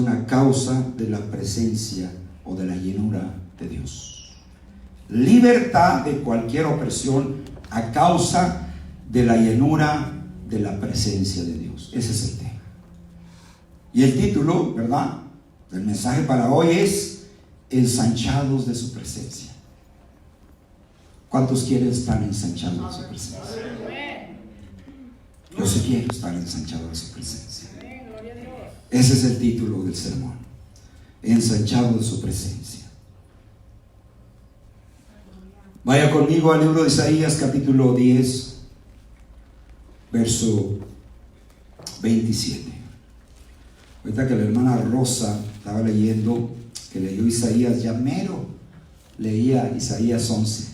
a causa de la presencia o de la llenura de Dios. Libertad de cualquier opresión a causa de la llenura de la presencia de Dios. Ese es el tema. Y el título, ¿verdad?, del mensaje para hoy es ensanchados de su presencia. ¿Cuántos quieren estar ensanchados de su presencia? Yo sí quiero estar ensanchado de su presencia. Ese es el título del sermón: ensanchado de su presencia. Vaya conmigo al libro de Isaías, capítulo 10, verso 27. Ahorita que la hermana Rosa estaba leyendo, que leyó Isaías, ya mero leía Isaías 11.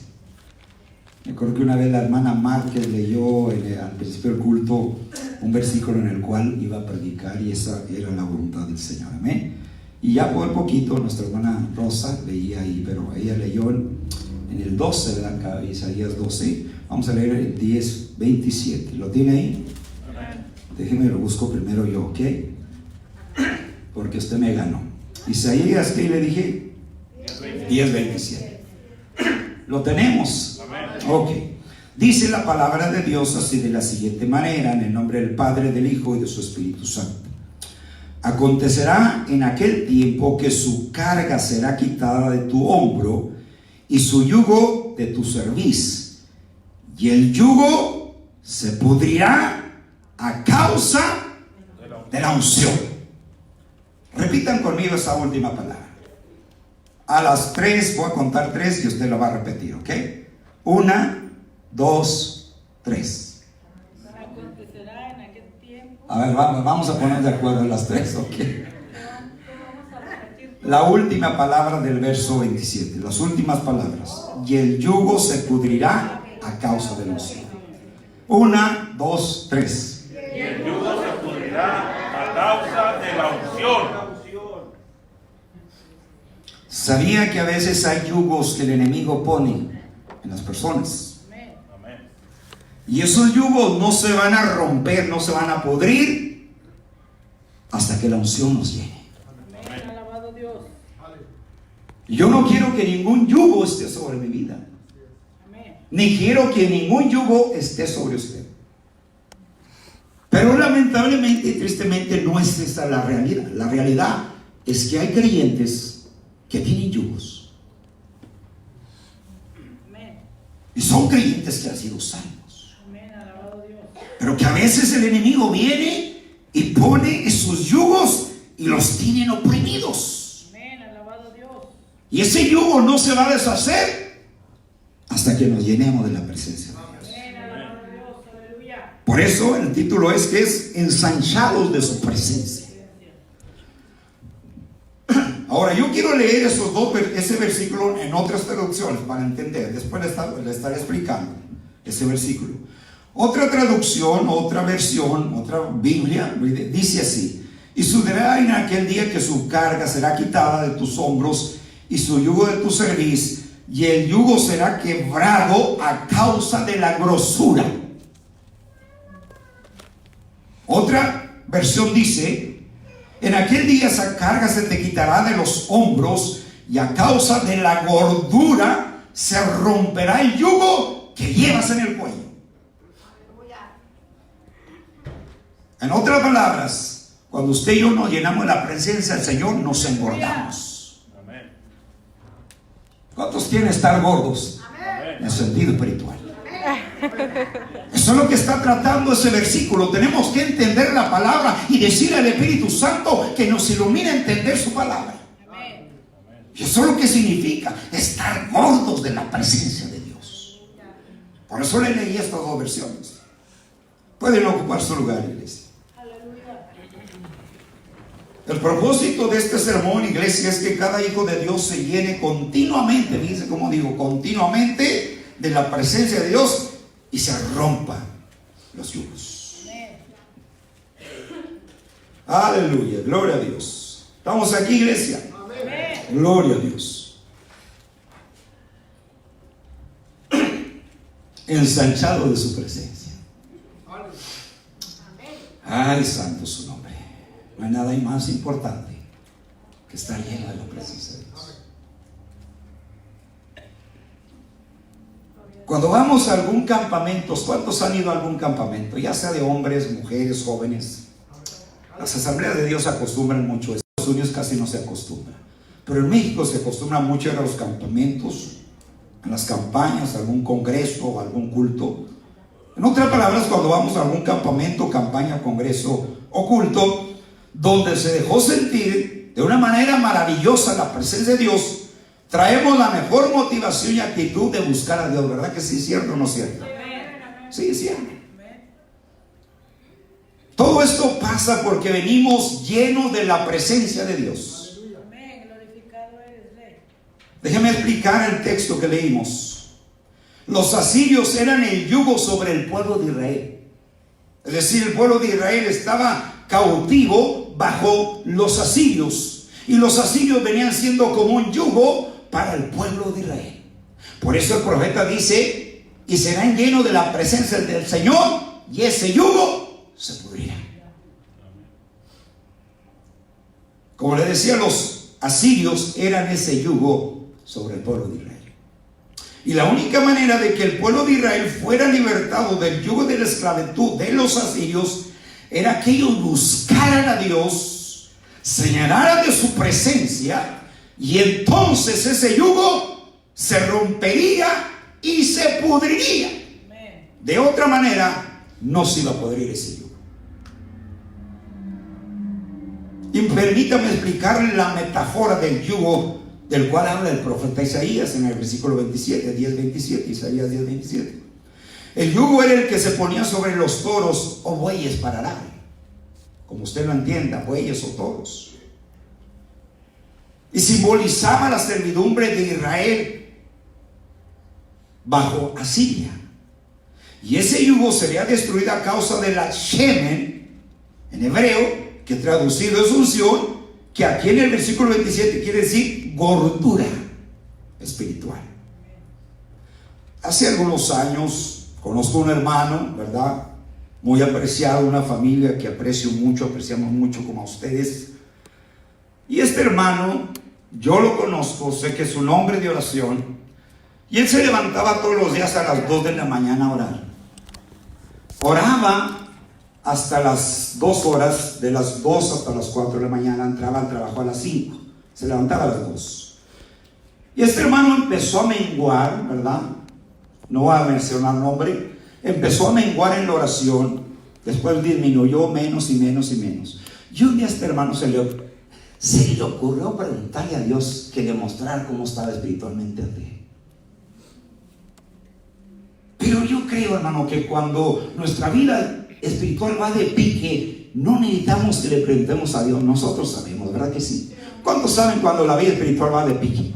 Me acuerdo que una vez la hermana Márquez leyó al principio del culto un versículo en el cual iba a predicar, y esa era la voluntad del Señor. Amén. Y ya por poquito nuestra hermana Rosa leía ahí, pero ella leyó en el 12, ¿verdad? Isaías 12. Vamos a leer el 10, 27. ¿Lo tiene ahí? Déjeme, lo busco primero yo, ¿ok? Porque usted me ganó. Isaías, ¿qué le dije? 10, 27. ¿Lo tenemos? Ok. Dice la palabra de Dios así, de la siguiente manera, en el nombre del Padre, del Hijo y de su Espíritu Santo. Acontecerá en aquel tiempo que su carga será quitada de tu hombro y su yugo de tu cerviz, y el yugo se pudrirá a causa de la unción. Repitan conmigo esa última palabra. A las 3, voy a contar 3 y usted lo va a repetir, ¿ok? 1, 2, 3. Acontecerá en aquel tiempo. A ver, vamos a poner de acuerdo en las 3, ¿ok? La última palabra del verso 27, las últimas palabras. Y el yugo se pudrirá a causa de la unción. 1, 2, 3. Y el yugo se pudrirá a causa de la unción. ¿Sabía que a veces hay yugos que el enemigo pone en las personas? Amén. Y esos yugos no se van a romper, no se van a pudrir hasta que la unción nos llene. Amén. Alabado Dios. Yo no quiero que ningún yugo esté sobre mi vida. Amén. Ni quiero que ningún yugo esté sobre usted. Pero lamentablemente y tristemente no es esa la realidad. La realidad es que hay creyentes que tienen yugos. Amén. Y son creyentes que han sido salvos. Amén. Alabado Dios. Pero que a veces el enemigo viene y pone esos yugos y los tienen oprimidos. Amén. Alabado Dios. Y ese yugo no se va a deshacer hasta que nos llenemos de la presencia de Dios. Amén. Alabado Dios. Aleluya. Por eso el título es que es ensanchados de su presencia. Ahora yo quiero leer ese versículo en otras traducciones para entender. Después le estaré explicando ese versículo. Otra traducción, otra versión, otra Biblia dice así: y sucederá en aquel día que su carga será quitada de tus hombros y su yugo de tu cerviz, y el yugo será quebrado a causa de la grosura. Otra versión dice: en aquel día esa carga se te quitará de los hombros, y a causa de la gordura se romperá el yugo que llevas en el cuello. En otras palabras, cuando usted y yo nos llenamos de la presencia del Señor, nos engordamos. Amén. ¿Cuántos quieren estar gordos? En el sentido espiritual. Eso es lo que está tratando ese versículo. Tenemos que entender la palabra y decirle al Espíritu Santo que nos ilumine a entender su palabra. Amén. Y eso es lo que significa estar gordos de la presencia de Dios. Por eso le leí estas dos versiones. Pueden ocupar su lugar, iglesia. Aleluya. El propósito de este sermón, iglesia, es que cada hijo de Dios se llene continuamente, fíjense cómo digo, continuamente de la presencia de Dios, y se rompan los yugos. Amén. Aleluya, gloria a Dios. ¿Estamos aquí, iglesia? Amén. Gloria a Dios. Ensanchado de su presencia. Ay, santo su nombre. No hay nada más importante que está lleno de la presencia de Dios. Cuando vamos a algún campamento, ¿cuántos han ido a algún campamento? Ya sea de hombres, mujeres, jóvenes. Las asambleas de Dios se acostumbran mucho. En Estados Unidos casi no se acostumbra. Pero en México se acostumbra mucho a ir a los campamentos, a las campañas, a algún congreso o algún culto. En otras palabras, cuando vamos a algún campamento, campaña, congreso o culto, donde se dejó sentir de una manera maravillosa la presencia de Dios, traemos la mejor motivación y actitud de buscar a Dios. ¿Verdad que sí, cierto o no cierto? Sí, es cierto. Todo esto pasa porque venimos llenos de la presencia de Dios. Déjeme explicar el texto que leímos. Los asirios eran el yugo sobre el pueblo de Israel. Es decir, el pueblo de Israel estaba cautivo bajo los asirios. Y los asirios venían siendo como un yugo para el pueblo de Israel. Por eso el profeta dice: y serán llenos de la presencia del Señor, y ese yugo se pudrirá. Como le decía, los asirios eran ese yugo sobre el pueblo de Israel. Y la única manera de que el pueblo de Israel fuera libertado del yugo de la esclavitud de los asirios era que ellos buscaran a Dios, señalaran de su presencia, y entonces ese yugo se rompería y se pudriría. De otra manera no se iba a pudrir ese yugo. Y permítame explicarle la metáfora del yugo del cual habla el profeta Isaías en el versículo 27, 10:27, Isaías 10:27. El yugo era el que se ponía sobre los toros o bueyes para arar, como usted lo entienda, bueyes o toros, y simbolizaba la servidumbre de Israel bajo Asiria. Y ese yugo sería destruido a causa de la shemen, en hebreo, que traducido es unción, que aquí en el versículo 27 quiere decir gordura espiritual. Hace algunos años conozco un hermano, ¿verdad?, muy apreciado, una familia que aprecio mucho, apreciamos mucho como a ustedes. Y este hermano, yo lo conozco, sé que es un hombre de oración, y él se levantaba todos los días a las 2 de la mañana a orar. Oraba hasta las 2 horas, de las 2 hasta las 4 de la mañana, entraba al trabajo a las 5, se levantaba a las 2. Y este hermano empezó a menguar, ¿verdad? No voy a mencionar nombre. Empezó a menguar en la oración, después disminuyó menos y menos y menos. Y un día a este hermano se le ocurrió preguntarle a Dios que le mostrara cómo estaba espiritualmente ante él. Pero yo creo, hermano, que cuando nuestra vida espiritual va de pique, no necesitamos que le preguntemos a Dios. Nosotros sabemos, ¿verdad que sí? ¿Cuántos saben cuando la vida espiritual va de pique?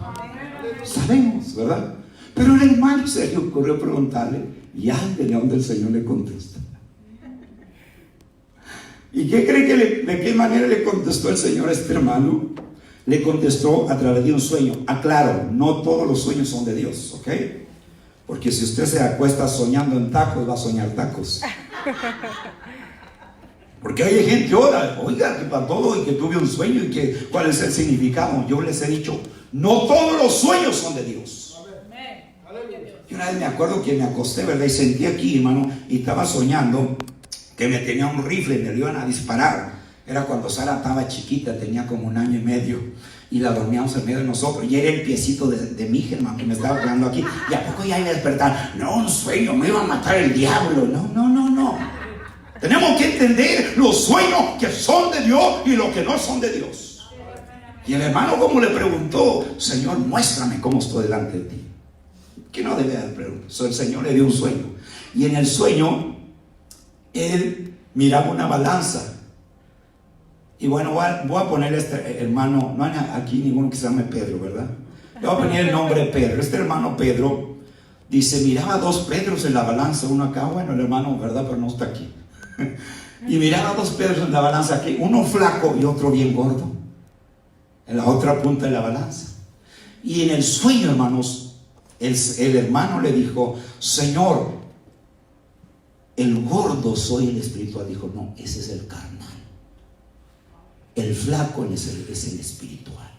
Sabemos, ¿verdad? Pero el hermano se le ocurrió preguntarle, y ándele a donde el Señor le contesta. ¿Y qué cree que de qué manera le contestó el Señor a este hermano? Le contestó a través de un sueño. Aclaro, no todos los sueños son de Dios, ¿ok? Porque si usted se acuesta soñando en tacos, va a soñar tacos. Porque hay gente que ora, oiga, que para todo, y que tuve un sueño, y que cuál es el significado. Yo les he dicho, no todos los sueños son de Dios. Y una vez me acuerdo que me acosté, ¿verdad? Y sentí aquí, hermano, y estaba soñando que me tenía un rifle, me lo iban a disparar. Era cuando Sara estaba chiquita, tenía como 1 año y medio, y la dormíamos en medio de nosotros, y era el piecito de mi hija, hermano, que me estaba quedando aquí. Y a poco ya iba a despertar. No, un sueño, me iba a matar el diablo. No. Tenemos que entender los sueños que son de Dios y los que no son de Dios. Y el hermano, como le preguntó, Señor, muéstrame cómo estoy delante de ti. Que no debe haber preguntas. El Señor le dio un sueño, y en el sueño él miraba una balanza. Y bueno, voy a poner este hermano, no hay aquí ninguno que se llame Pedro, ¿verdad? Le voy a poner el nombre de Pedro. Este hermano Pedro dice, miraba 2 Pedros en la balanza, uno acá, bueno, el hermano, ¿verdad? Pero no está aquí. Y miraba 2 Pedros en la balanza aquí, uno flaco y otro bien gordo, en la otra punta de la balanza. Y en el sueño, hermanos, el hermano le dijo, Señor, el gordo soy el espiritual. Dijo, no, ese es el carnal. El flaco es el espiritual.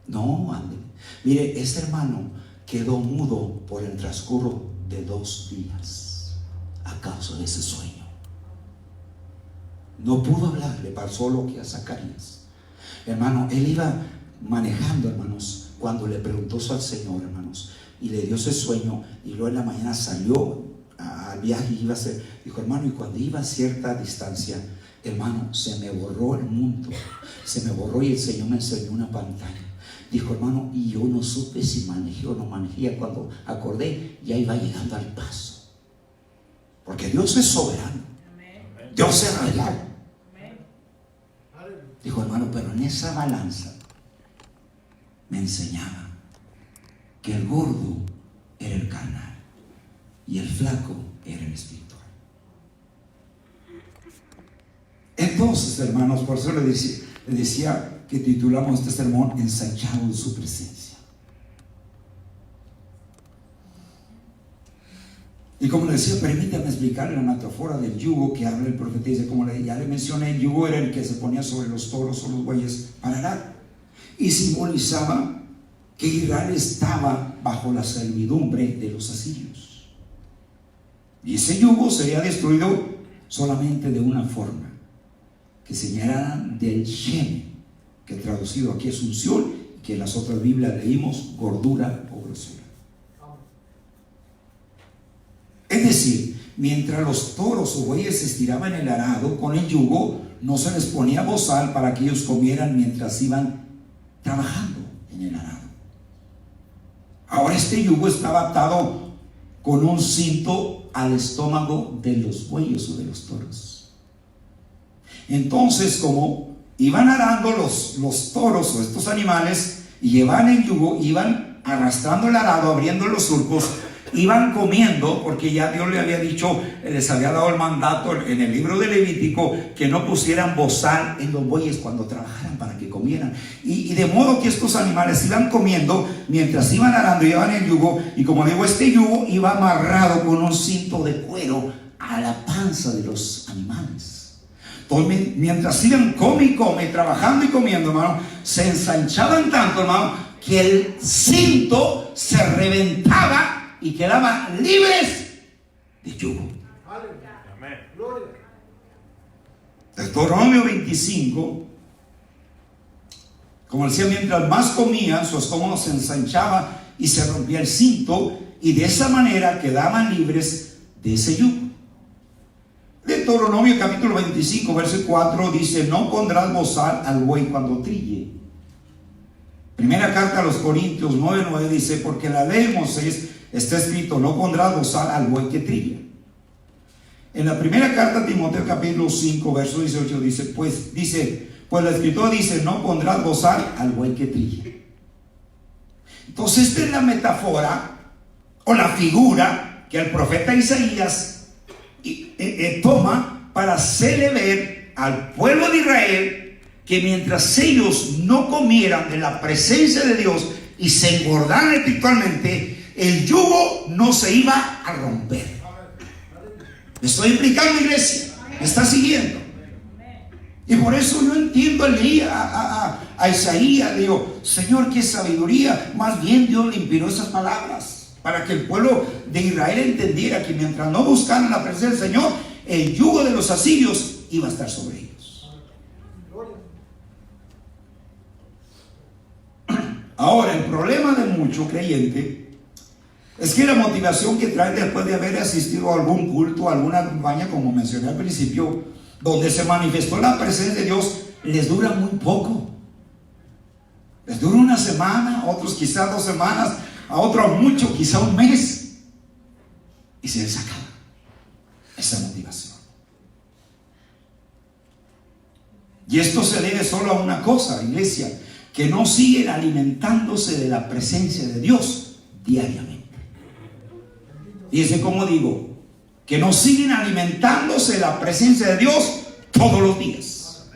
No, ande. Mire, este hermano quedó mudo por el transcurso de 2 días a causa de ese sueño. No pudo hablar, le pasó lo que a Zacarías. Hermano, él iba manejando, hermanos, cuando le preguntó eso al Señor, hermanos, y le dio ese sueño, y luego en la mañana salió al viaje y iba a hacer, dijo, hermano, y cuando iba a cierta distancia, hermano, se me borró el mundo, se me borró y el Señor me enseñó una pantalla. Dijo, hermano, y yo no supe si manejé o no manejé. Cuando acordé, ya iba llegando al paso, porque Dios es soberano, Dios es real. Dijo, hermano, pero en esa balanza me enseñaba que el gordo era el carnal y el flaco era el espiritual. Entonces, hermanos, por eso le decía que titulamos este sermón Ensanchado en su presencia. Y como le decía, permítame explicarle la metáfora del yugo que habla el profeta. Dice, como ya le mencioné, el yugo era el que se ponía sobre los toros o los bueyes para arar, y simbolizaba que Israel estaba bajo la servidumbre de los asirios, y ese yugo sería destruido solamente de una forma, que señalaran del Shem, que traducido aquí es unción, y que en las otras Biblias leímos gordura o grosura. Es decir, mientras los toros o bueyes estiraban el arado con el yugo, no se les ponía bozal para que ellos comieran mientras iban trabajando en el arado. Ahora este yugo estaba atado con un cinto al estómago de los bueyes o de los toros. Entonces, como iban arando los toros o estos animales y llevaban el yugo, iban arrastrando el arado, abriendo los surcos, iban comiendo, porque ya Dios le había dicho, les había dado el mandato en el libro de Levítico, que no pusieran bozal en los bueyes cuando trabajaran, para que comieran. Y de modo que estos animales iban comiendo mientras iban arando, llevaban el yugo, y como digo, este yugo iba amarrado con un cinto de cuero a la panza de los animales. Entonces, mientras iban come, trabajando y comiendo, hermano, se ensanchaban tanto, hermano, que el cinto se reventaba y quedaban libres de yugo. Deuteronomio 25, como decía, mientras más comían, su estómago se ensanchaba y se rompía el cinto, y de esa manera quedaban libres de ese yugo. Deuteronomio capítulo 25, verso 4 dice, no pondrás bozal al buey cuando trille. Primera carta a los Corintios 9:9 dice, porque en la ley de Moisés está escrito, no pondrás bozal al buey que trilla. En la primera carta a Timoteo capítulo 5 verso 18 dice, pues la escritura dice, no pondrás bozal al buey que trilla. Entonces esta es la metáfora o la figura que el profeta Isaías toma para hacerle ver al pueblo de Israel que mientras ellos no comieran de la presencia de Dios y se engordaran espiritualmente, el yugo no se iba a romper. ¿Me estoy explicando, iglesia? ¿Me está siguiendo? Y por eso yo entiendo a Isaías. Digo, Señor, qué sabiduría. Más bien Dios le inspiró esas palabras para que el pueblo de Israel entendiera que mientras no buscaran la presencia del Señor, el yugo de los asirios iba a estar sobre ellos. Ahora, el problema de mucho creyente es que la motivación que traen después de haber asistido a algún culto, a alguna campaña, como mencioné al principio, donde se manifestó la presencia de Dios, les dura muy poco. Les dura una semana, a otros quizás 2 semanas, a otros mucho, quizá un mes, y se les acaba esa motivación. Y esto se debe solo a una cosa, iglesia, que no siguen alimentándose de la presencia de Dios diariamente. Fíjense cómo digo, que no siguen alimentándose de la presencia de Dios todos los días.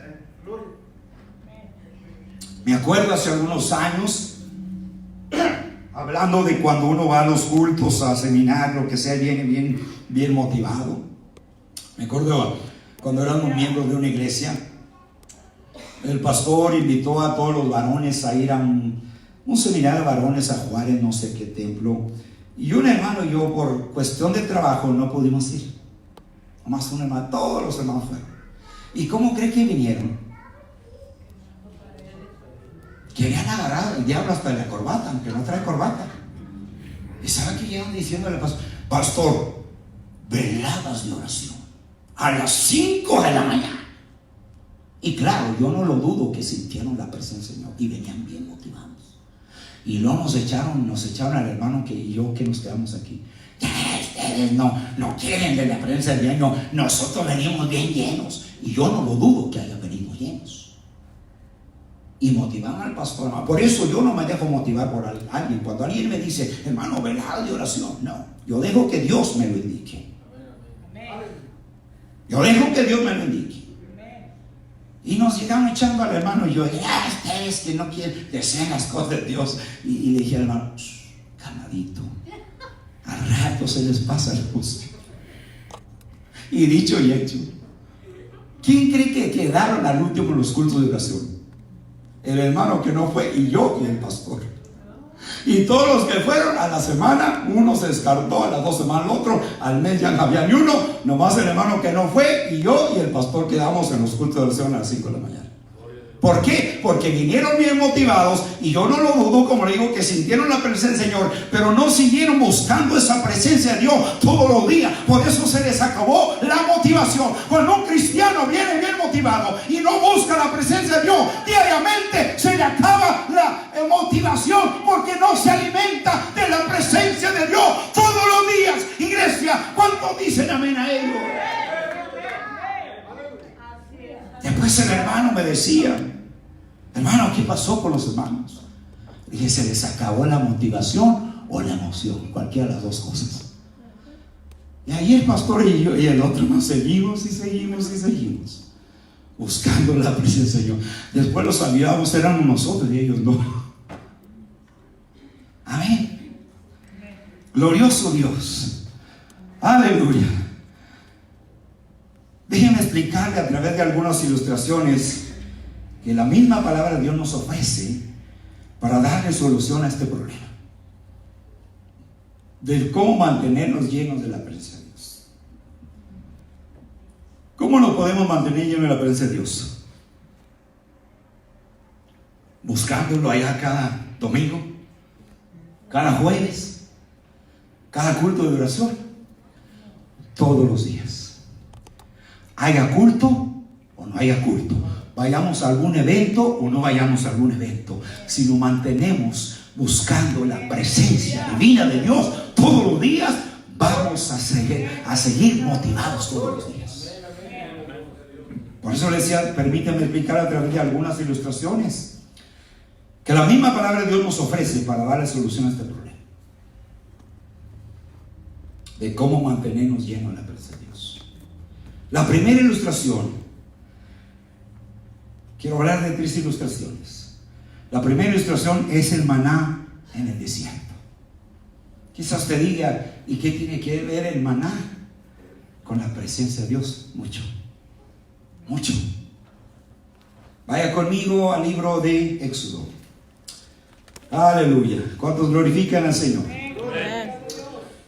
Me acuerdo hace algunos años, hablando de cuando uno va a los cultos, a seminar, lo que sea, viene bien motivado. Me acuerdo cuando éramos miembros de una iglesia, el pastor invitó a todos los varones a ir a un seminario de varones a Juárez, no sé qué templo. Y un hermano y yo, por cuestión de trabajo, no pudimos ir. Nomás un hermano, todos los hermanos fueron. ¿Y cómo cree que vinieron? Que habían agarrado el diablo hasta la corbata, aunque no trae corbata. ¿Y sabe qué llegan diciéndole al pastor? Pastor, veladas de oración a las 5 de la mañana. Y claro, yo no lo dudo que sintieron la presencia del Señor y venían bien motivados. Y luego nos echaron al hermano y yo que nos quedamos aquí. Ustedes no quieren de la presencia del Señor. Nosotros venimos bien llenos. Y yo no lo dudo que hayan venido llenos. Y motivaron al pastor. Por eso yo no me dejo motivar por alguien. Cuando alguien me dice, hermano, velada de oración, no. Yo dejo que Dios me lo indique. Yo dejo que Dios me lo indique. Y nos llegaron echando al hermano y yo, ustedes que no quieren, desean las cosas de Dios. Y le dije al hermano, calmadito, al rato se les pasa el gusto. Y dicho y hecho, ¿quién cree que quedaron al último los cultos de oración? El hermano que no fue y yo y el pastor. Y todos los que fueron a la semana, uno se descartó, a las 2 semanas el otro, al mes ya no había ni uno, nomás el hermano que no fue y yo y el pastor quedamos en los cultos de oración a las 5 de la mañana. ¿Por qué? Porque vinieron bien motivados y yo no lo dudo, como le digo, que sintieron la presencia del Señor, pero no siguieron buscando esa presencia de Dios todos los días. Por eso se les acabó la motivación. Cuando un cristiano viene bien motivado y no busca la presencia de Dios diariamente, se le acaba la motivación porque no se alimenta de la presencia de Dios todos los días. Iglesia, ¿cuántos dicen amén a ello? Después el hermano me decía, hermano, ¿qué pasó con los hermanos? Dije, se les acabó la motivación o la emoción, cualquiera de las dos cosas. Y ahí el pastor y yo y el otro nos seguimos buscando la presencia del Señor. Después los aliados éramos nosotros y ellos no. Amén. Glorioso Dios. Aleluya. Déjenme explicarle a través de algunas ilustraciones que la misma palabra de Dios nos ofrece para darle solución a este problema de cómo mantenernos llenos de la presencia de Dios. ¿Cómo nos podemos mantener llenos de la presencia de Dios? Buscándolo allá cada domingo, cada jueves, cada culto de oración, todos los días. Haya culto o no haya culto, vayamos a algún evento o no vayamos a algún evento, si nos mantenemos buscando la presencia divina de Dios todos los días, vamos a seguir motivados todos los días. Por eso le decía, permíteme explicar a través de algunas ilustraciones que la misma palabra de Dios nos ofrece para darle solución a este problema de cómo mantenernos llenos de la presencia de Dios. La primera ilustración, quiero hablar de 3 ilustraciones. La primera ilustración es el maná en el desierto. Quizás te diga, ¿y qué tiene que ver el maná con la presencia de Dios? Mucho. Vaya conmigo al libro de Éxodo. Aleluya. ¿Cuántos glorifican al Señor?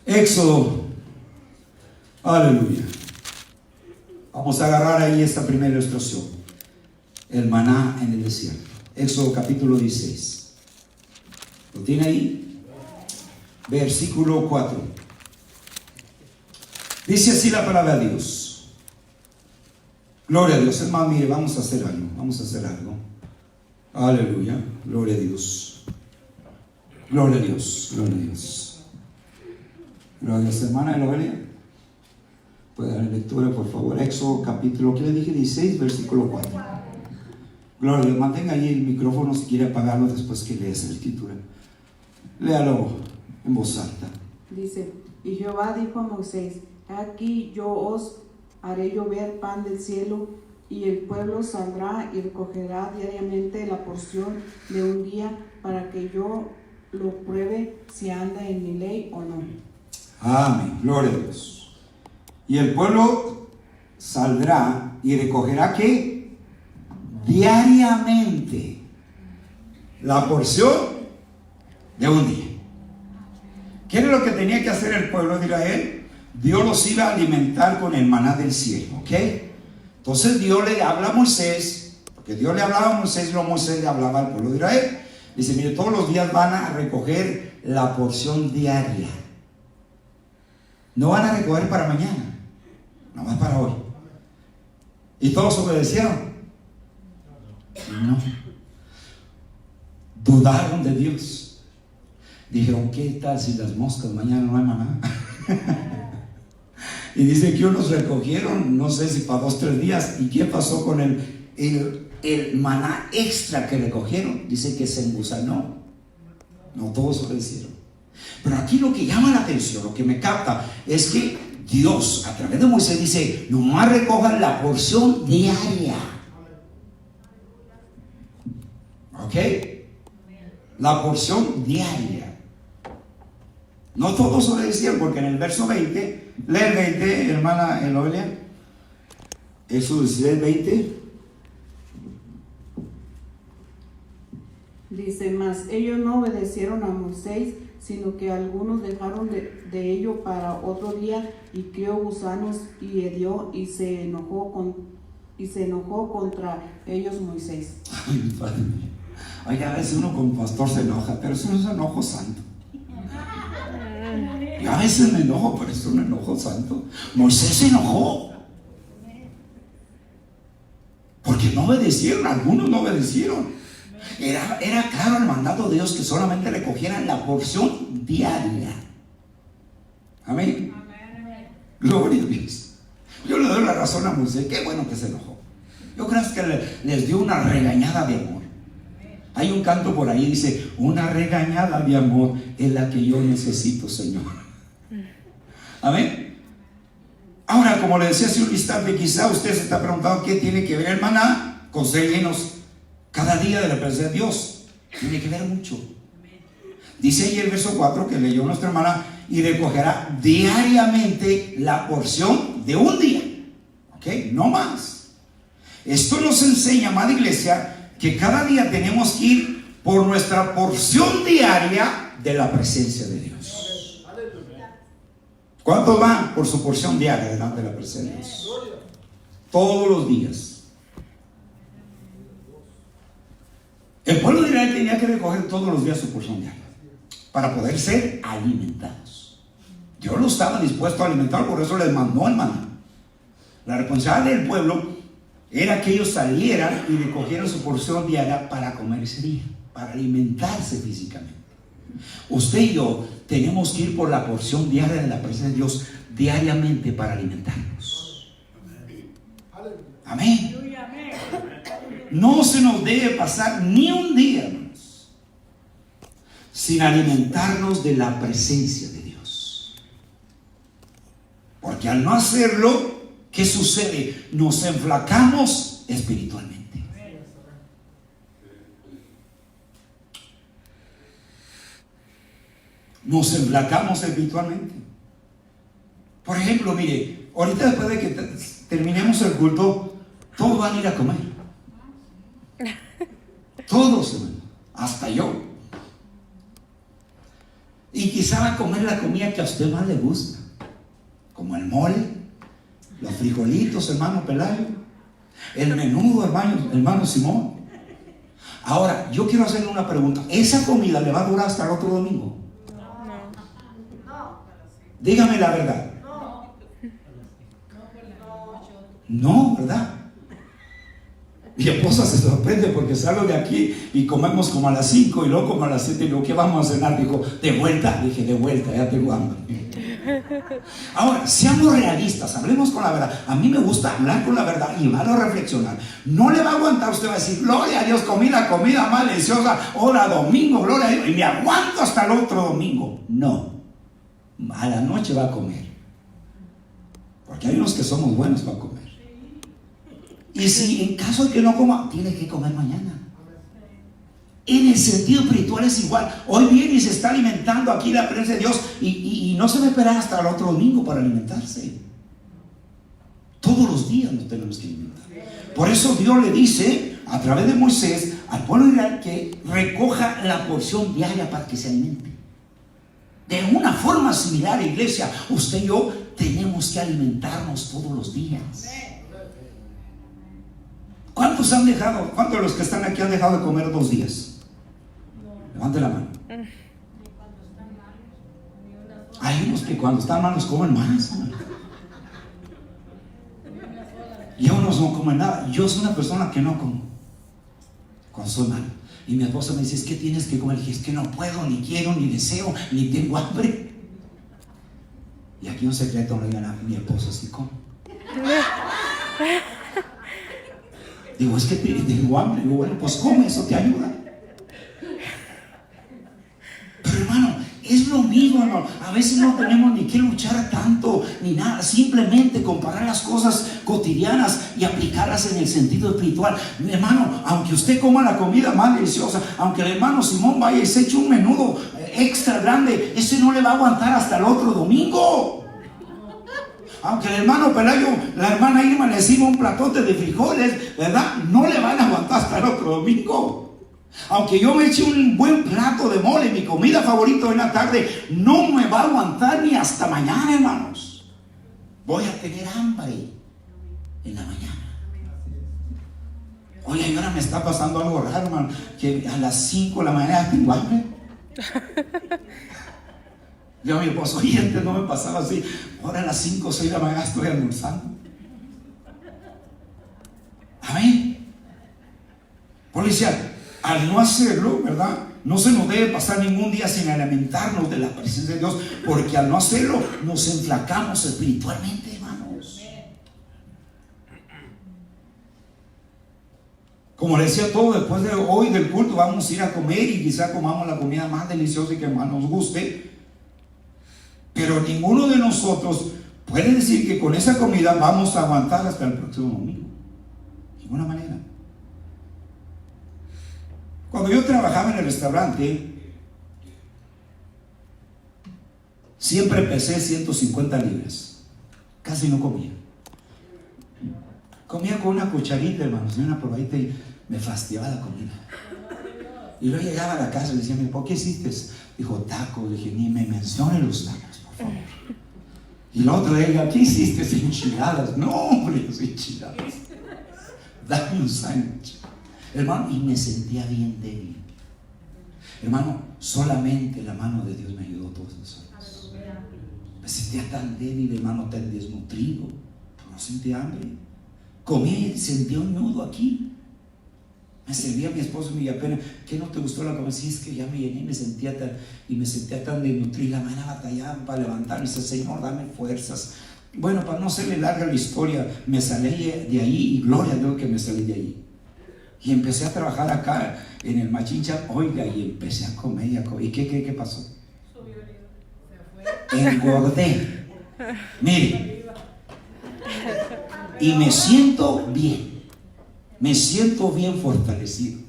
Éxodo. Aleluya. Vamos a agarrar ahí esta primera ilustración. El maná en el desierto. Éxodo capítulo 16. ¿Lo tiene ahí? Versículo 4. Dice así la palabra de Dios. Gloria a Dios. Hermano, mire, vamos a hacer algo. Aleluya. Gloria a Dios. Gloria a Dios. Gloria a Dios. Hermana Elovelia, puede dar lectura, por favor. Éxodo capítulo, ¿qué le dije? 16, versículo 4. Gloria a Dios. Mantenga ahí el micrófono si quiere apagarlo después que lees la escritura. Léalo en voz alta. Dice, y Jehová dijo a Moisés, aquí yo os haré llover pan del cielo, y el pueblo saldrá y recogerá diariamente la porción de un día, para que yo lo pruebe si anda en mi ley o no. Amén. Gloria a Dios. Y el pueblo saldrá y recogerá ¿qué? Diariamente la porción de un día. ¿Qué era lo que tenía que hacer el pueblo de Israel? Dios los iba a alimentar con el maná del cielo, ¿ok? Entonces Dios le habla a Moisés, porque Dios le hablaba a Moisés y luego Moisés le hablaba al pueblo de Israel. Dice, mire, todos los días van a recoger la porción diaria. No van a recoger para mañana, nomás para hoy. ¿Y todos obedecieron? No. Dudaron de Dios. Dijeron, ¿qué tal si las moscas mañana no hay maná? Y dice que unos recogieron, no sé si para 2 o 3 días. ¿Y qué pasó con el maná extra que recogieron? Dice que se engusanó. No todos obedecieron. Pero aquí lo que llama la atención, lo que me capta, es que Dios, a través de Moisés, dice, nomás recojan la porción diaria. ¿Ok? La porción diaria. No todos obedecieron, porque en el verso 20, lee el 20, hermana Elolia. Éxodo 20. Dice más, ellos no obedecieron a Moisés, sino que algunos dejaron de ello para otro día, y crió gusanos y hedió, y se enojó contra ellos Moisés. Ay, padre mío. Oye, a veces uno como pastor se enoja, pero eso no es enojo santo. Y a veces me enojo, pero eso es un enojo santo. Moisés se enojó porque no obedecieron, algunos no obedecieron. Era claro el mandato de Dios que solamente le cogieran la porción diaria. Amén. Gloria a Dios. Yo le doy la razón a Moisés. Qué bueno que se enojó. Yo creo que les dio una regañada de amor. Hay un canto por ahí, dice, una regañada de amor es la que yo necesito, Señor. Amén. Ahora, como le decía hace un instante, quizá usted se está preguntando qué tiene que ver el maná con ser llenos cada día de la presencia de Dios. Tiene que ver mucho. Dice ahí el verso 4 que leyó nuestra hermana, y recogerá diariamente la porción de un día. ¿Ok? No más. Esto nos enseña, amada iglesia, que cada día tenemos que ir por nuestra porción diaria de la presencia de Dios. ¿Cuántos van por su porción diaria delante de la presencia de Dios? Todos los días. El pueblo de Israel tenía que recoger todos los días su porción diaria para poder ser alimentados. Dios lo estaba dispuesto a alimentar, por eso les mandó el maná. La responsabilidad del pueblo era que ellos salieran y recogieran su porción diaria para comer ese día, para alimentarse físicamente. Usted y yo tenemos que ir por la porción diaria de la presencia de Dios diariamente para alimentarnos. Amén. No se nos debe pasar ni un día, hermanos, sin alimentarnos de la presencia de Dios. Porque al no hacerlo, ¿qué sucede? Nos enflacamos espiritualmente. Nos enflacamos espiritualmente. Por ejemplo, mire, ahorita después de que terminemos el culto, todos van a ir a comer. Todos, hermano, hasta yo. Y quizá va a comer la comida que a usted más le gusta, como el mole, los frijolitos, hermano Pelayo, el menudo, hermano Simón. Ahora, yo quiero hacerle una pregunta. ¿Esa comida le va a durar hasta el otro domingo? Dígame la verdad. No, ¿verdad? Mi esposa se sorprende porque salgo de aquí y comemos como a las 5 y luego como a las 7 y luego, ¿qué vamos a cenar? Dijo, de vuelta. Dije, de vuelta, ya tengo hambre. Ahora, seamos realistas, hablemos con la verdad. A mí me gusta hablar con la verdad y malo reflexionar. No le va a aguantar, usted va a decir, gloria a Dios, comí la comida más deliciosa, ahora domingo, gloria a Dios, y me aguanto hasta el otro domingo. No, a la noche va a comer, porque hay unos que somos buenos para comer. Y si en caso de que no coma, tiene que comer mañana. En el sentido espiritual es igual. Hoy viene y se está alimentando aquí la presencia de Dios y no se va a esperar hasta el otro domingo para alimentarse. Todos los días nos tenemos que alimentar. Por eso Dios le dice a través de Moisés al pueblo de Israel que recoja la porción diaria para que se alimente. De una forma similar, iglesia, usted y yo tenemos que alimentarnos todos los días. ¿Cuántos han dejado, cuántos de los que están aquí han dejado de comer 2 días? Levante la mano. Hay unos que cuando están malos comen más. Y unos no comen nada. Yo soy una persona que no como cuando soy malo. Y mi esposa me dice, es que tienes que comer. Y dije, es que no puedo, ni quiero, ni deseo, ni tengo hambre. Y aquí un secreto, no digan a mi esposa, sí como. Digo, es que tengo hambre. Digo, bueno, pues come, eso te ayuda. Pero hermano, es lo mismo, hermano. A veces no tenemos ni que luchar tanto, ni nada. Simplemente comparar las cosas cotidianas y aplicarlas en el sentido espiritual. Hermano, aunque usted coma la comida más deliciosa, aunque el hermano Simón vaya y se eche un menudo extra grande, ese no le va a aguantar hasta el otro domingo. Aunque el hermano Pelayo, la hermana Irma le sirva un platote de frijoles, ¿verdad? No le van a aguantar hasta el otro domingo. Aunque yo me eche un buen plato de mole, mi comida favorita en la tarde, no me va a aguantar ni hasta mañana, hermanos. Voy a tener hambre en la mañana. Oye, ahora me está pasando algo raro, hermano, que a las 5 de la mañana tengo hambre. Yo a mi esposo, oye, antes no me pasaba así. Ahora a las 5 o 6 de la mañana estoy almorzando. Amén. Policía, al no hacerlo, ¿verdad? No se nos debe pasar ningún día sin alimentarnos de la presencia de Dios, porque al no hacerlo nos enflacamos espiritualmente, hermanos. Como les decía, todo después de hoy del culto vamos a ir a comer y quizá comamos la comida más deliciosa y que más nos guste. Pero ninguno de nosotros puede decir que con esa comida vamos a aguantar hasta el próximo domingo. De ninguna manera. Cuando yo trabajaba en el restaurante, siempre pesé 150 libras. Casi no comía. Comía con una cucharita, hermanos, y una probadita, y me fastidiaba la comida. Y luego llegaba a la casa y le decía, ¿por qué hiciste? Dijo, tacos. Le dije, ni me mencione los tacos, por favor. Y la otra diga, ¿qué hiciste? Enchiladas. No, hombre, yo soy enchiladas. Dame un sándwich. Hermano, y me sentía bien débil. Hermano, solamente la mano de Dios me ayudó todos esos años. Me sentía tan débil, hermano, tan desnutrido. No sentía hambre. Comí, sentía un nudo aquí. Me servía mi esposo y me decía, pena, ¿qué no te gustó la comida? Sí, es que ya me llené y me sentía tan desnutrido. La mañana batallaba para levantarme. Dice, Señor, dame fuerzas. Bueno, para no hacerle larga la historia, me salí de ahí y gloria a Dios que me salí de ahí. Y empecé a trabajar acá en el Machincha, oiga, y empecé a comer y a comer. ¿Y qué pasó? Engordé. Mire. Y me siento bien. Me siento bien fortalecido.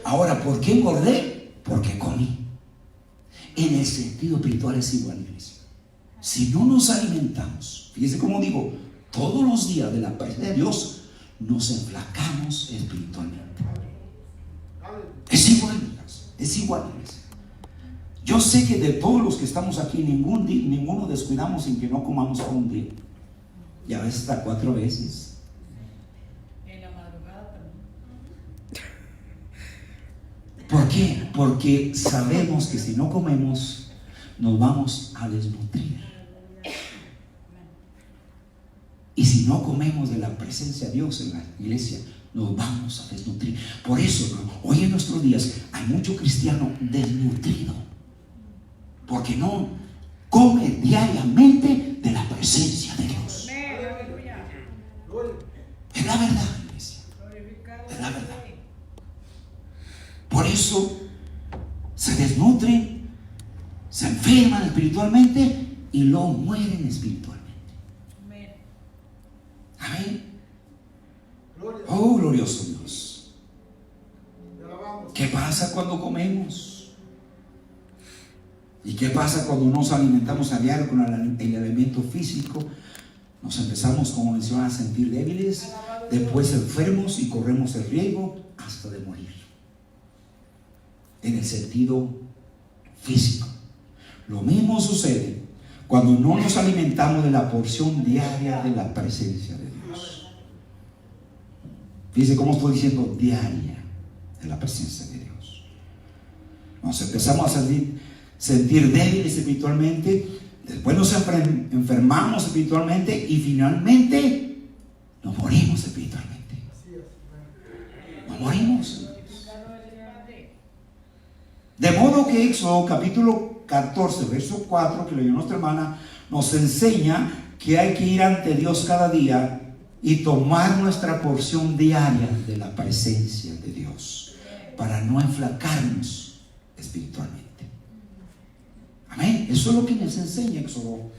Ahora, ¿por qué engordé? Porque comí. En el sentido espiritual es igual, iglesia. Si no nos alimentamos, fíjese cómo digo, todos los días de la presencia de Dios, nos enflacamos espiritualmente. Es igual, es igual. Yo sé que de todos los que estamos aquí, ninguno descuidamos en que no comamos por un día. Y a veces hasta 4 veces. En la madrugada también. ¿Por qué? Porque sabemos que si no comemos, nos vamos a desnutrir. Y si no comemos de la presencia de Dios en la iglesia, nos vamos a desnutrir. Por eso, hermano, hoy en nuestros días hay mucho cristiano desnutrido, porque no come diariamente de la presencia de Dios. Es la verdad, iglesia. Es la verdad. Por eso se desnutren, se enferman espiritualmente y luego mueren espiritualmente. Amén. Oh, glorioso Dios. ¿Qué pasa cuando comemos? ¿Y qué pasa cuando nos alimentamos a diario con el alimento físico? Nos empezamos, como mencioné, a sentir débiles, después enfermos y corremos el riesgo hasta de morir. en el sentido físico. Lo mismo sucede cuando no nos alimentamos de la porción diaria de la presencia de Dios. Fíjense cómo estoy diciendo diaria de la presencia de Dios. Nos empezamos a sentir débiles espiritualmente, después nos enfermamos espiritualmente y finalmente nos morimos espiritualmente. Nos morimos. De modo que Éxodo capítulo 14, verso 4, que leyó nuestra hermana, nos enseña que hay que ir ante Dios cada día y tomar nuestra porción diaria de la presencia de Dios para no enflacarnos espiritualmente. Amén. Eso es lo que nos enseña Éxodo.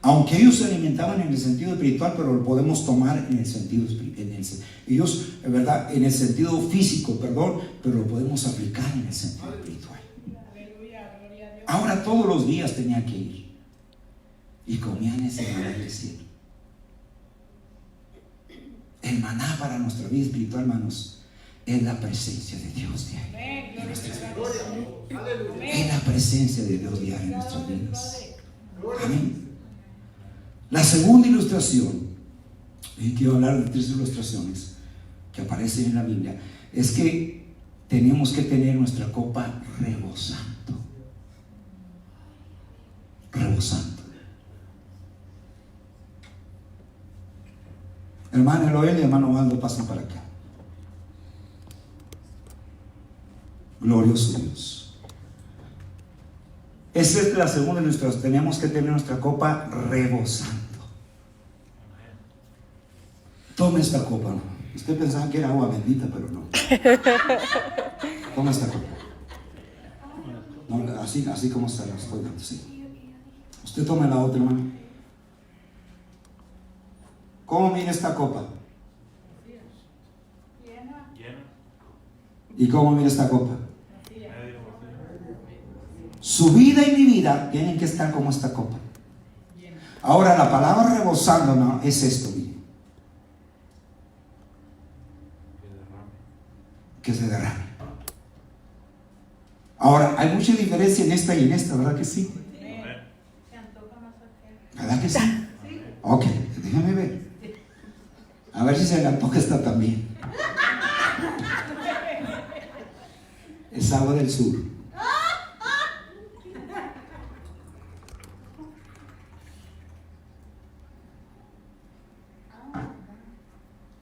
Aunque ellos se alimentaban en el sentido espiritual, pero lo podemos tomar en el sentido ellos, en verdad, en el sentido físico, perdón, pero lo podemos aplicar en el sentido espiritual. Ahora todos los días tenía que ir y comían ese maná del cielo. El maná para nuestra vida espiritual, hermanos, es la presencia de Dios diaria en nuestras vidas. Es la presencia de Dios diaria en nuestras vidas. Amén. La segunda ilustración, y quiero hablar de 3 ilustraciones que aparecen en la Biblia, es que tenemos que tener nuestra copa rebosando. Rebosando. Hermano Eloel y hermano Waldo, pasen para acá. Glorioso Dios. Esa es la segunda ilustración. Tenemos que tener nuestra copa rebosando. Tome esta copa. Usted pensaba que era agua bendita, pero no. Tome esta copa. No, así como se la estoy dando, sí. Usted tome la otra, hermano. ¿Cómo mira esta copa? ¿Y cómo mira esta copa? Su vida y mi vida tienen que estar como esta copa. Ahora la palabra rebosando, no, es esto, mire. Que se derrame. Ahora, hay mucha diferencia en esta y en esta, ¿verdad que sí? ¿Verdad que sí? Ok, déjame ver. A ver si se le antoja esta también. Es agua del sur.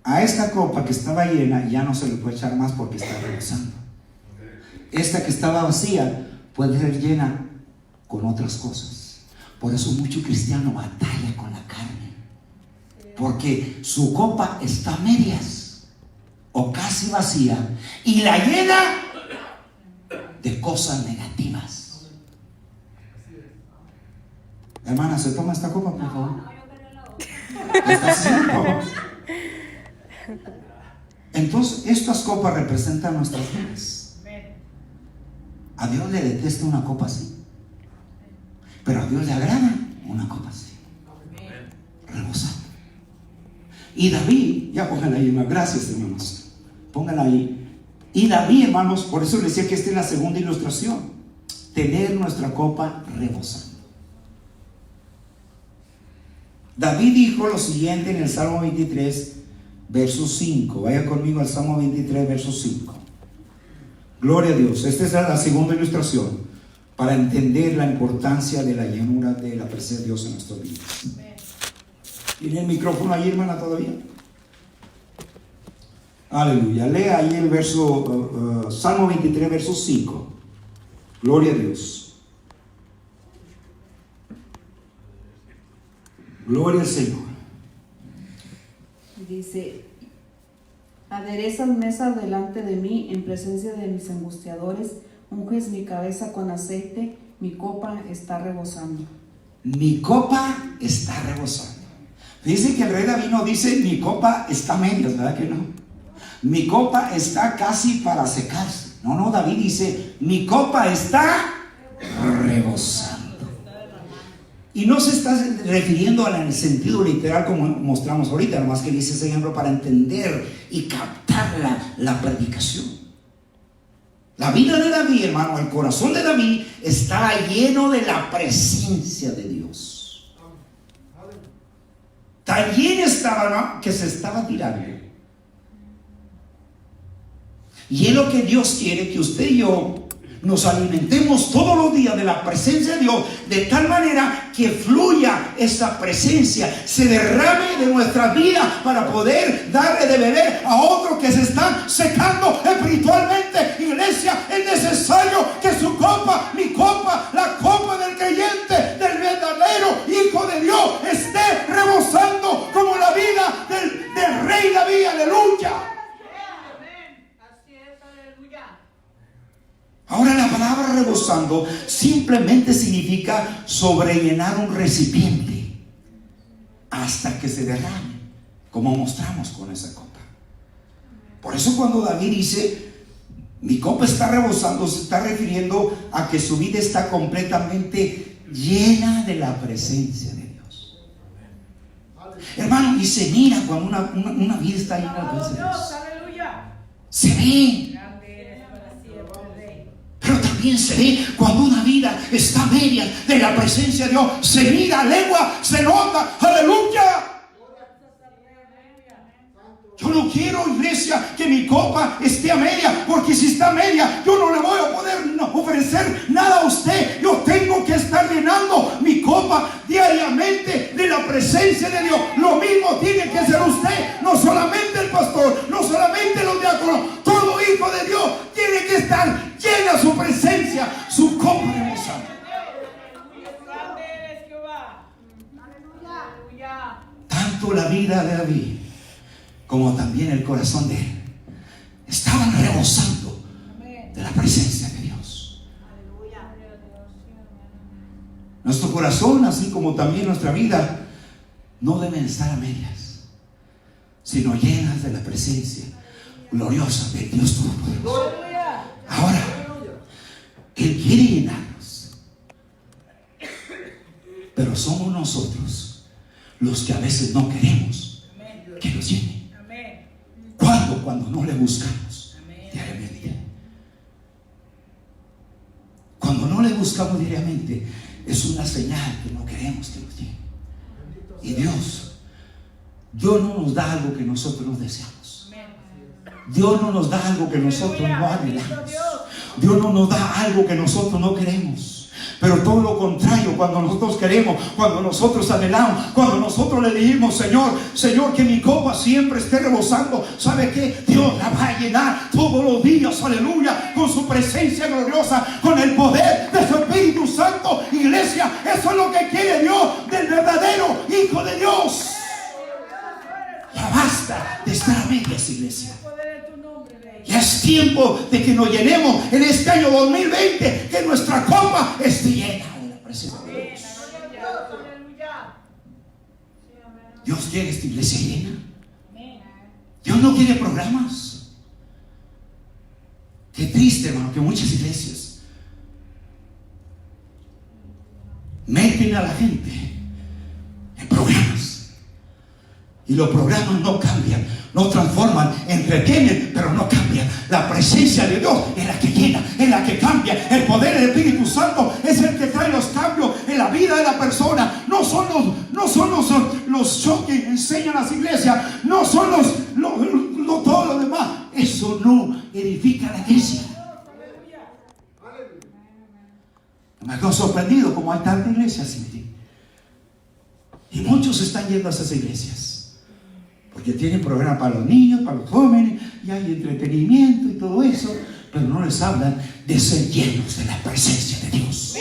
A esta copa que estaba llena ya no se le puede echar más porque está rebosando. Esta que estaba vacía puede ser llena con otras cosas. Por eso mucho cristiano batalla con la carne, porque su copa está a medias o casi vacía y la llena de cosas negativas. Hermana, ¿se toma esta copa, por favor? ¿Está haciendo? Entonces, estas copas representan nuestras vidas. A Dios le detesta una copa así, pero a Dios le agrada una copa así, rebosando. Y David, ya pónganla ahí, gracias hermanos, pónganla ahí. Y David, hermanos, por eso les decía que esta es la segunda ilustración, tener nuestra copa rebosando. David dijo lo siguiente en el Salmo 23, verso 5. Vaya conmigo al Salmo 23, verso 5. Gloria a Dios. Esta es la segunda ilustración para entender la importancia de la llenura de la presencia de Dios en nuestras vidas. ¿Tiene el micrófono ahí, hermana, todavía? Aleluya. Lea ahí el verso, Salmo 23, verso 5. Gloria a Dios. Gloria al Señor. Dice: aderezas mesa delante de mí en presencia de mis angustiadores, unges mi cabeza con aceite, mi copa está rebosando. Mi copa está rebosando. Dice que el rey David no dice mi copa está a medias, ¿verdad que no? Mi copa está casi para secarse. No, David dice mi copa está rebosando. Y no se está refiriendo al sentido literal como mostramos ahorita, nomás que dice ese ejemplo para entender y captar la predicación. La vida de David, hermano, el corazón de David estaba lleno de la presencia de Dios. Tan lleno estaba, ¿no?, que se estaba tirando. Y es lo que Dios quiere, que usted y yo nos alimentemos todos los días de la presencia de Dios, de tal manera que fluya esa presencia, se derrame de nuestra vida para poder darle de beber a otros que se están secando espiritualmente. Iglesia, es necesario que su copa, mi copa, la copa del creyente, del verdadero Hijo de Dios, esté rebosando como la vida del rey David. Aleluya. Ahora, la palabra rebosando simplemente significa sobrellenar un recipiente hasta que se derrame, como mostramos con esa copa. Por eso cuando David dice mi copa está rebosando, se está refiriendo a que su vida está completamente llena de la presencia de Dios. Hermano, y se mira cuando una vida está llena de la presencia de Dios. Se ve. Pero también se ve cuando una vida está media de la presencia de Dios. Se mira, lengua, se nota. Aleluya. Yo no quiero, iglesia, que mi copa esté a media, porque si está a media, yo no le voy a poder ofrecer nada a usted. Yo tengo que estar llenando mi copa diariamente de la presencia de Dios. Lo mismo tiene que ser usted, no solamente el pastor, no solamente los diáconos. Todo hijo de Dios tiene que estar llena su presencia, su copa rebosando. Tanto la vida de David como también el corazón de él estaban rebosando de la presencia de Dios. Nuestro corazón, así como también nuestra vida, no deben estar a medias, sino llenas de la presencia gloriosa de Dios Todopoderoso. Ahora, Él quiere llenarnos, pero somos nosotros los que a veces no queremos que nos llene. ¿Cuándo? Cuando no le buscamos diariamente. Cuando no le buscamos diariamente, es una señal que no queremos que nos llene. Y Dios no nos da algo que nosotros no deseamos. Dios no nos da algo que nosotros no anhelamos. Dios no nos da algo que nosotros no queremos. Pero todo lo contrario, cuando nosotros queremos, cuando nosotros anhelamos, cuando nosotros le dijimos, Señor, que mi copa siempre esté rebosando, ¿sabe qué? Dios la va a llenar todos los días, aleluya, con su presencia gloriosa, con el poder de su Espíritu Santo. Iglesia, eso es lo que quiere Dios del verdadero Hijo de Dios. Ya basta de estar a medias, iglesia. Ya es tiempo de que nos llenemos en este año 2020, que nuestra copa esté llena de la presencia de Dios. Dios quiere esta iglesia llena. Dios no quiere programas. Qué triste, hermano, que muchas iglesias meten a la gente en programas, y los programas no cambian, no transforman, entretienen, pero no cambian. La presencia de Dios es la que llena, es la que cambia. El poder del Espíritu Santo es el que trae los cambios en la vida de la persona. No son los shows que enseñan las iglesias, no son todo lo demás. Eso no edifica la iglesia. Me quedo sorprendido como hay tantas iglesias, y muchos están yendo a esas iglesias porque tienen programas para los niños, para los jóvenes, y hay entretenimiento y todo eso, pero no les hablan de ser llenos de la presencia de Dios.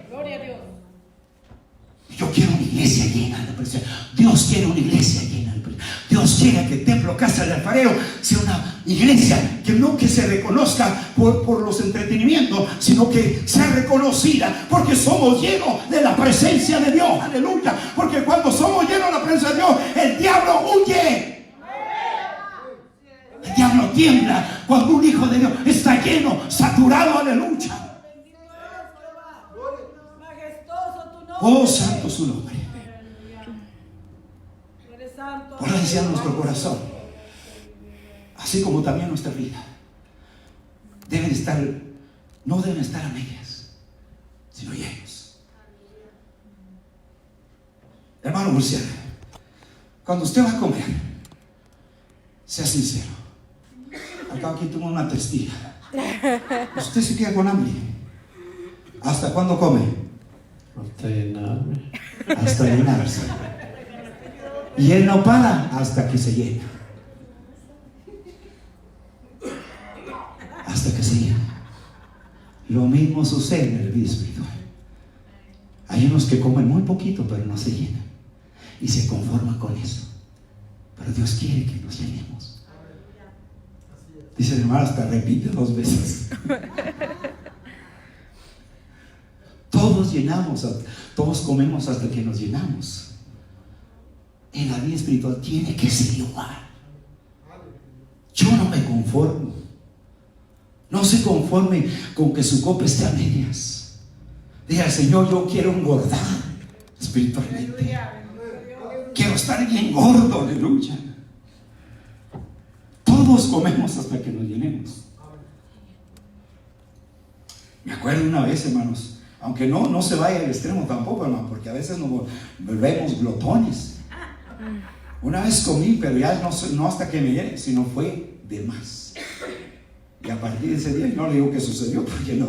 Gloria a Dios. Yo quiero una iglesia llena de la presencia. Dios quiere una iglesia llena de la presencia. Dios quiere que el templo Casa del Alfarero sea una iglesia que no que se reconozca por los entretenimientos, sino que sea reconocida porque somos llenos de la presencia de Dios. Aleluya. Porque cuando somos llenos de la presencia de Dios, el diablo huye. El diablo tiembla cuando un hijo de Dios está lleno, saturado. Aleluya. Oh, santo su nombre. Por eso decía nuestro corazón, así como también nuestra vida, no deben estar a medias, sino llenos. Hermano Murcia, cuando usted va a comer, sea sincero. Acá aquí tengo una testiga. Usted se queda con hambre. ¿Hasta cuándo come? Hasta llenarme. Hasta llenarse. Y él no para hasta que se llena. Hasta que se llena. Lo mismo sucede en el vida espiritual. Hay unos que comen muy poquito pero no se llenan y se conforman con eso. Pero Dios quiere que nos llenemos. Dice el hermano, hasta repite 2 veces. Todos llenamos, todos comemos hasta que nos llenamos. En la vida espiritual tiene que ser igual. Yo no me conformo. No se conforme con que su copa esté a medias. Diga, Señor, yo quiero engordar espiritualmente. Quiero estar bien gordo, aleluya. Todos comemos hasta que nos llenemos. Me acuerdo una vez, hermanos, aunque no se vaya al extremo tampoco, hermano, porque a veces nos volvemos glotones. Una vez comí, pero ya no hasta que me llene, sino fue de más. Y a partir de ese día, no le digo que sucedió, porque no.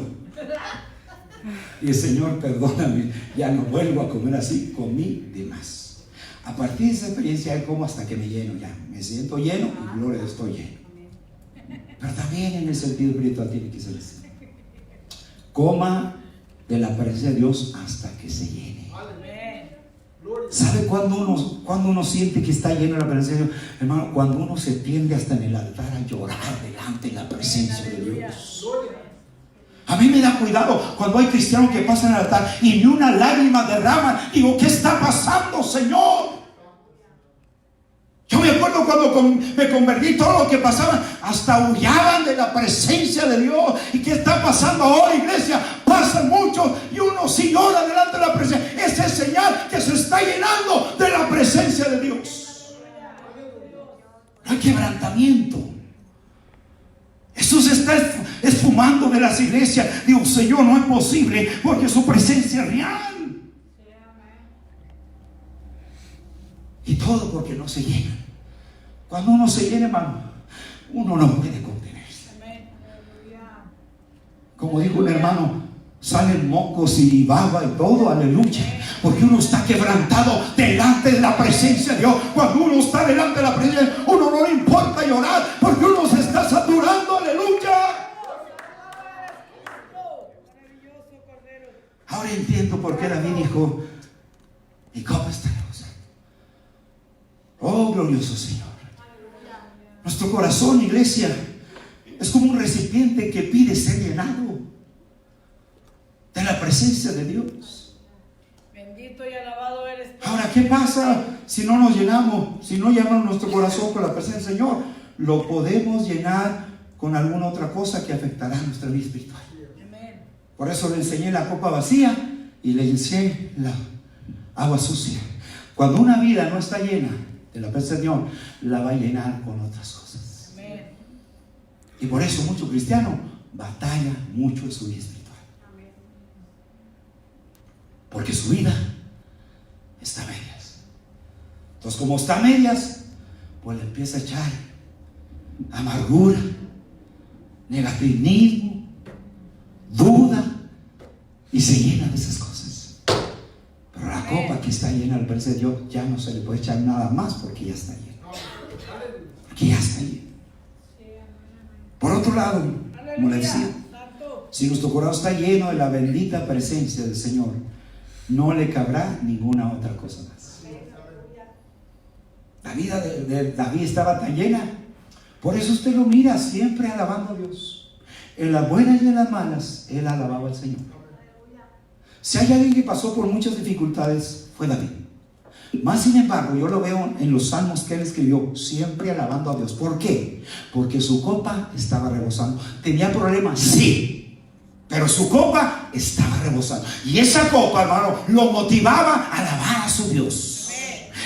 Y el Señor, perdóname, ya no vuelvo a comer así, comí de más. A partir de esa experiencia, como hasta que me lleno, ya me siento lleno y gloria a Dios, estoy lleno. Pero también en el sentido espiritual tiene que ser así. Coma de la presencia de Dios hasta que se llene. ¿Sabe cuando uno siente que está lleno de la presencia de Dios? Hermano, cuando uno se tiende hasta en el altar a llorar delante de la presencia de Dios. A mí me da cuidado cuando hay cristianos que pasan al altar y ni una lágrima derraman. Digo, ¿qué está pasando, Señor? Yo me acuerdo cuando me convertí, todo lo que pasaba, hasta huyaban de la presencia de Dios. ¿Y qué está pasando ahora, iglesia? Pasan muchos y uno sí llora delante de la presencia. Esa es señal que se está llenando de la presencia de Dios. No hay quebrantamiento. Eso se está esfumando de las iglesias. Digo, Señor, no es posible porque su presencia es real. Y todo porque no se llena. Cuando uno se llena, hermano, uno no puede contenerse. Como dijo un hermano, salen mocos y baba y todo, aleluya. Porque uno está quebrantado delante de la presencia de Dios. Cuando uno está delante de la presencia, uno no le importa llorar porque uno se está saturando, aleluya. Ahora entiendo por qué David dijo: ¿y cómo está Dios? Oh, glorioso Señor. Nuestro corazón, iglesia, es como un recipiente que pide ser llenado de la presencia de Dios. Bendito y alabado eres. Ahora, ¿qué pasa si no nos llenamos? Si no llenamos nuestro corazón con la presencia del Señor, lo podemos llenar con alguna otra cosa que afectará nuestra vida espiritual. Por eso le enseñé la copa vacía y le enseñé la agua sucia. Cuando una vida no está llena de la presencia de Dios, la va a llenar con otras cosas. Amén. Y por eso muchos cristianos batallan mucho en su vida espiritual. Amén. Porque su vida está a medias. Entonces, como está a medias, pues le empieza a echar amargura, negativismo, duda, y se llena de esas cosas. Pero la copa que está llena del presencia de Dios, ya no se le puede echar nada más porque ya está llena. Porque ya está llena. Por otro lado, como le decía, si nuestro corazón está lleno de la bendita presencia del Señor, no le cabrá ninguna otra cosa más. La vida de David estaba tan llena. Por eso usted lo mira siempre alabando a Dios. En las buenas y en las malas, él alababa al Señor. Si hay alguien que pasó por muchas dificultades, fue David. Más sin embargo, yo lo veo en los salmos que él escribió, siempre alabando a Dios. ¿Por qué? Porque su copa estaba rebosando. ¿Tenía problemas? Sí. Pero su copa estaba rebosando. Y esa copa, hermano, lo motivaba a alabar a su Dios.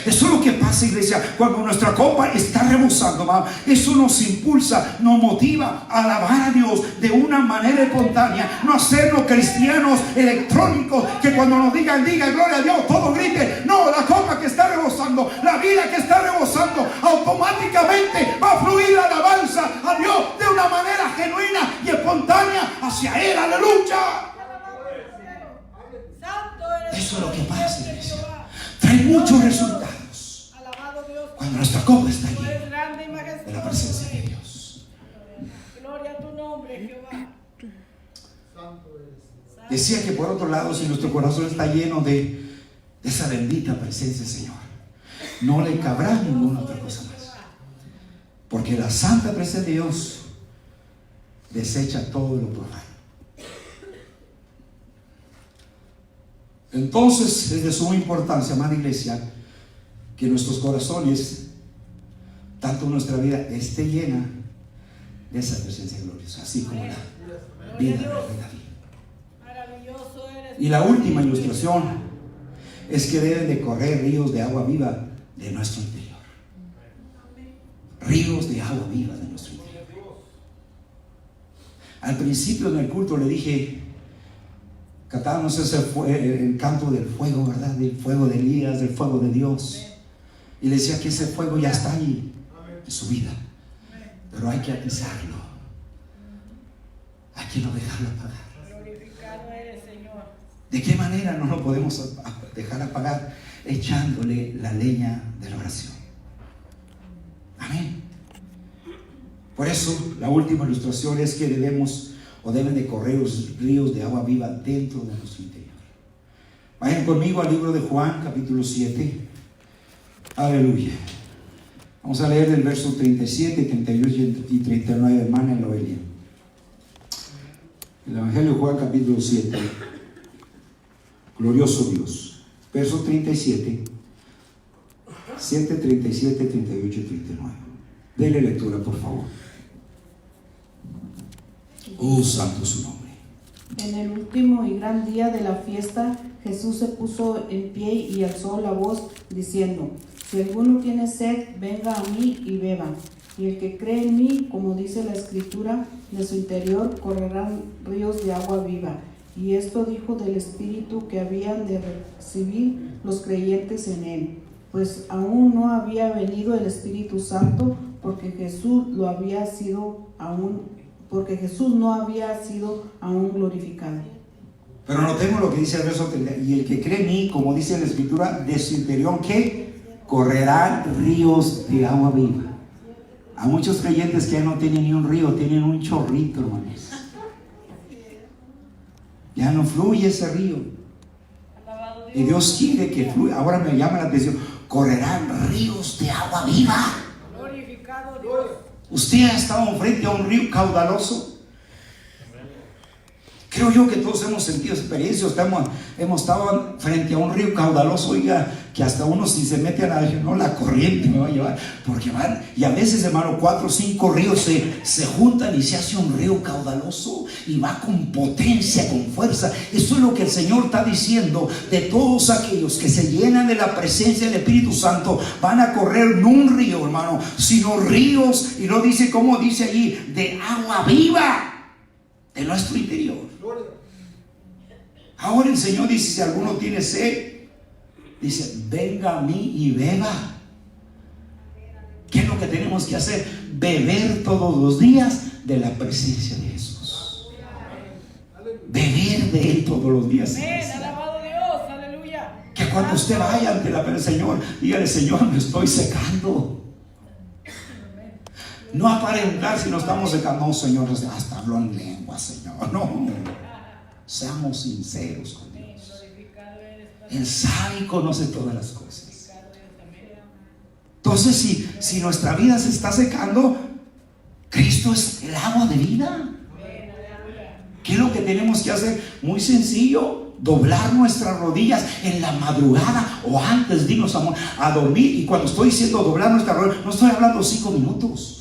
Eso es lo que pasa, iglesia, cuando nuestra copa está rebosando, ¿va? Eso nos impulsa, nos motiva a alabar a Dios de una manera espontánea, no hacernos cristianos electrónicos, que cuando nos diga gloria a Dios, todo grite. No, la copa que está rebosando, la vida que está rebosando, automáticamente va a fluir la alabanza a Dios de una manera genuina y espontánea hacia Él. Aleluya. Eso es lo que pasa, iglesia. Trae muchos resultados cuando nuestra copa está llena de la presencia de Dios. Gloria a tu nombre, Jehová. Decía que por otro lado, si nuestro corazón está lleno de esa bendita presencia, Señor, no le cabrá ninguna otra cosa más, porque la santa presencia de Dios desecha todo lo profano. Entonces es de suma importancia, amada iglesia, que nuestros corazones, tanto nuestra vida, esté llena de esa presencia gloriosa, así como la vida de David. Maravilloso eres. Y la última ilustración es que deben de correr ríos de agua viva de nuestro interior. Ríos de agua viva de nuestro interior. Al principio en el culto le dije, cantábamos el canto del fuego, ¿verdad? Del fuego de Elías, del fuego de Dios. Y le decía que ese fuego ya está ahí en su vida, pero hay que atizarlo, hay que no dejarlo apagar. Glorificado eres, Señor. ¿De qué manera no lo podemos dejar apagar? Echándole la leña de la oración. Amén. Por eso la última ilustración es que deben de correr los ríos de agua viva dentro de nuestro interior. Vayan conmigo al libro de Juan, capítulo 7. Aleluya. Vamos a leer del verso 37, 38 y 39, hermana Noelia. El Evangelio de Juan, capítulo 7. Glorioso Dios. Verso 37, 7, 37, 38 y 39. Dele lectura, por favor. Oh, santo su nombre. En el último y gran día de la fiesta, Jesús se puso en pie y alzó la voz diciendo: si alguno tiene sed, venga a mí y beba. Y el que cree en mí, como dice la Escritura, de su interior correrán ríos de agua viva. Y esto dijo del Espíritu que habían de recibir los creyentes en él, pues aún no había venido el Espíritu Santo, porque Jesús no había sido aún glorificado. Pero notemos lo que dice el verso 30. Y el que cree en mí, como dice la Escritura, de su interior, ¿qué? Correrán ríos de agua viva. A muchos creyentes que ya no tienen ni un río, tienen un chorrito, hermanos. Ya no fluye ese río. Y Dios quiere que fluya. Ahora me llama la atención: correrán ríos de agua viva. Glorificado Dios. ¿Usted ha estado frente a un río caudaloso? Creo yo que todos hemos sentido experiencias. Hemos estado frente a un río caudaloso, oiga, que hasta uno, si se mete a la corriente me va a llevar, porque van, y a veces, hermano, 4 o 5 ríos se juntan y se hace un río caudaloso y va con potencia, con fuerza. Eso es lo que el Señor está diciendo de todos aquellos que se llenan de la presencia del Espíritu Santo. Van a correr no un río, hermano, sino ríos, y no dice, como dice allí, de agua viva de nuestro interior. Ahora el Señor dice: si alguno tiene sed, dice, venga a mí y beba. ¿Qué es lo que tenemos que hacer? Beber todos los días de la presencia de Jesús. Beber de Él todos los días. Amén, alabado Dios, aleluya. Que cuando usted vaya ante la presencia del Señor, dígale: Señor, me estoy secando. No aparentar si no estamos secando. No, Señor, hasta hablo en lengua, Señor. No, seamos sinceros con Dios. Él sabe y conoce todas las cosas. Entonces, si nuestra vida se está secando, Cristo es el agua de vida. ¿Qué es lo que tenemos que hacer? Muy sencillo: doblar nuestras rodillas en la madrugada o antes de irnos a dormir. Y cuando estoy diciendo doblar nuestras rodillas, no estoy hablando 5 minutos.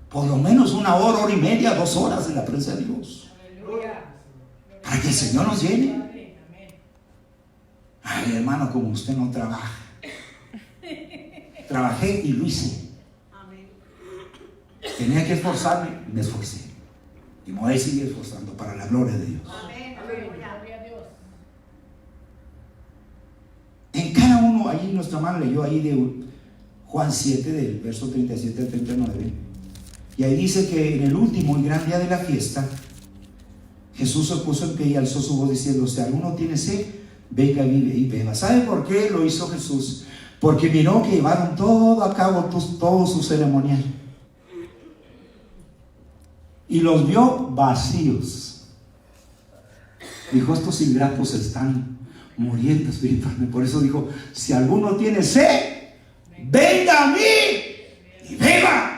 Por lo menos 1 hora, hora y media, 2 horas en la presencia de Dios, para que el Señor nos llene. Ay, hermano, como usted no trabaja, trabajé y lo hice. Tenía que esforzarme, me esforcé. Y me voy a seguir esforzando para la gloria de Dios. Gloria a Dios. En cada uno, allí nuestra hermana leyó ahí de Juan 7, del verso 37 al 39. Y ahí dice que en el último y gran día de la fiesta, Jesús se puso en pie y alzó su voz diciendo: si alguno tiene sed, venga y beba. ¿Sabe por qué lo hizo Jesús? Porque miró que llevaron todo a cabo, todo su ceremonial. Y los vio vacíos. Dijo: estos ingratos están muriendo espiritualmente. Por eso dijo: si alguno tiene sed, venga a mí y beba.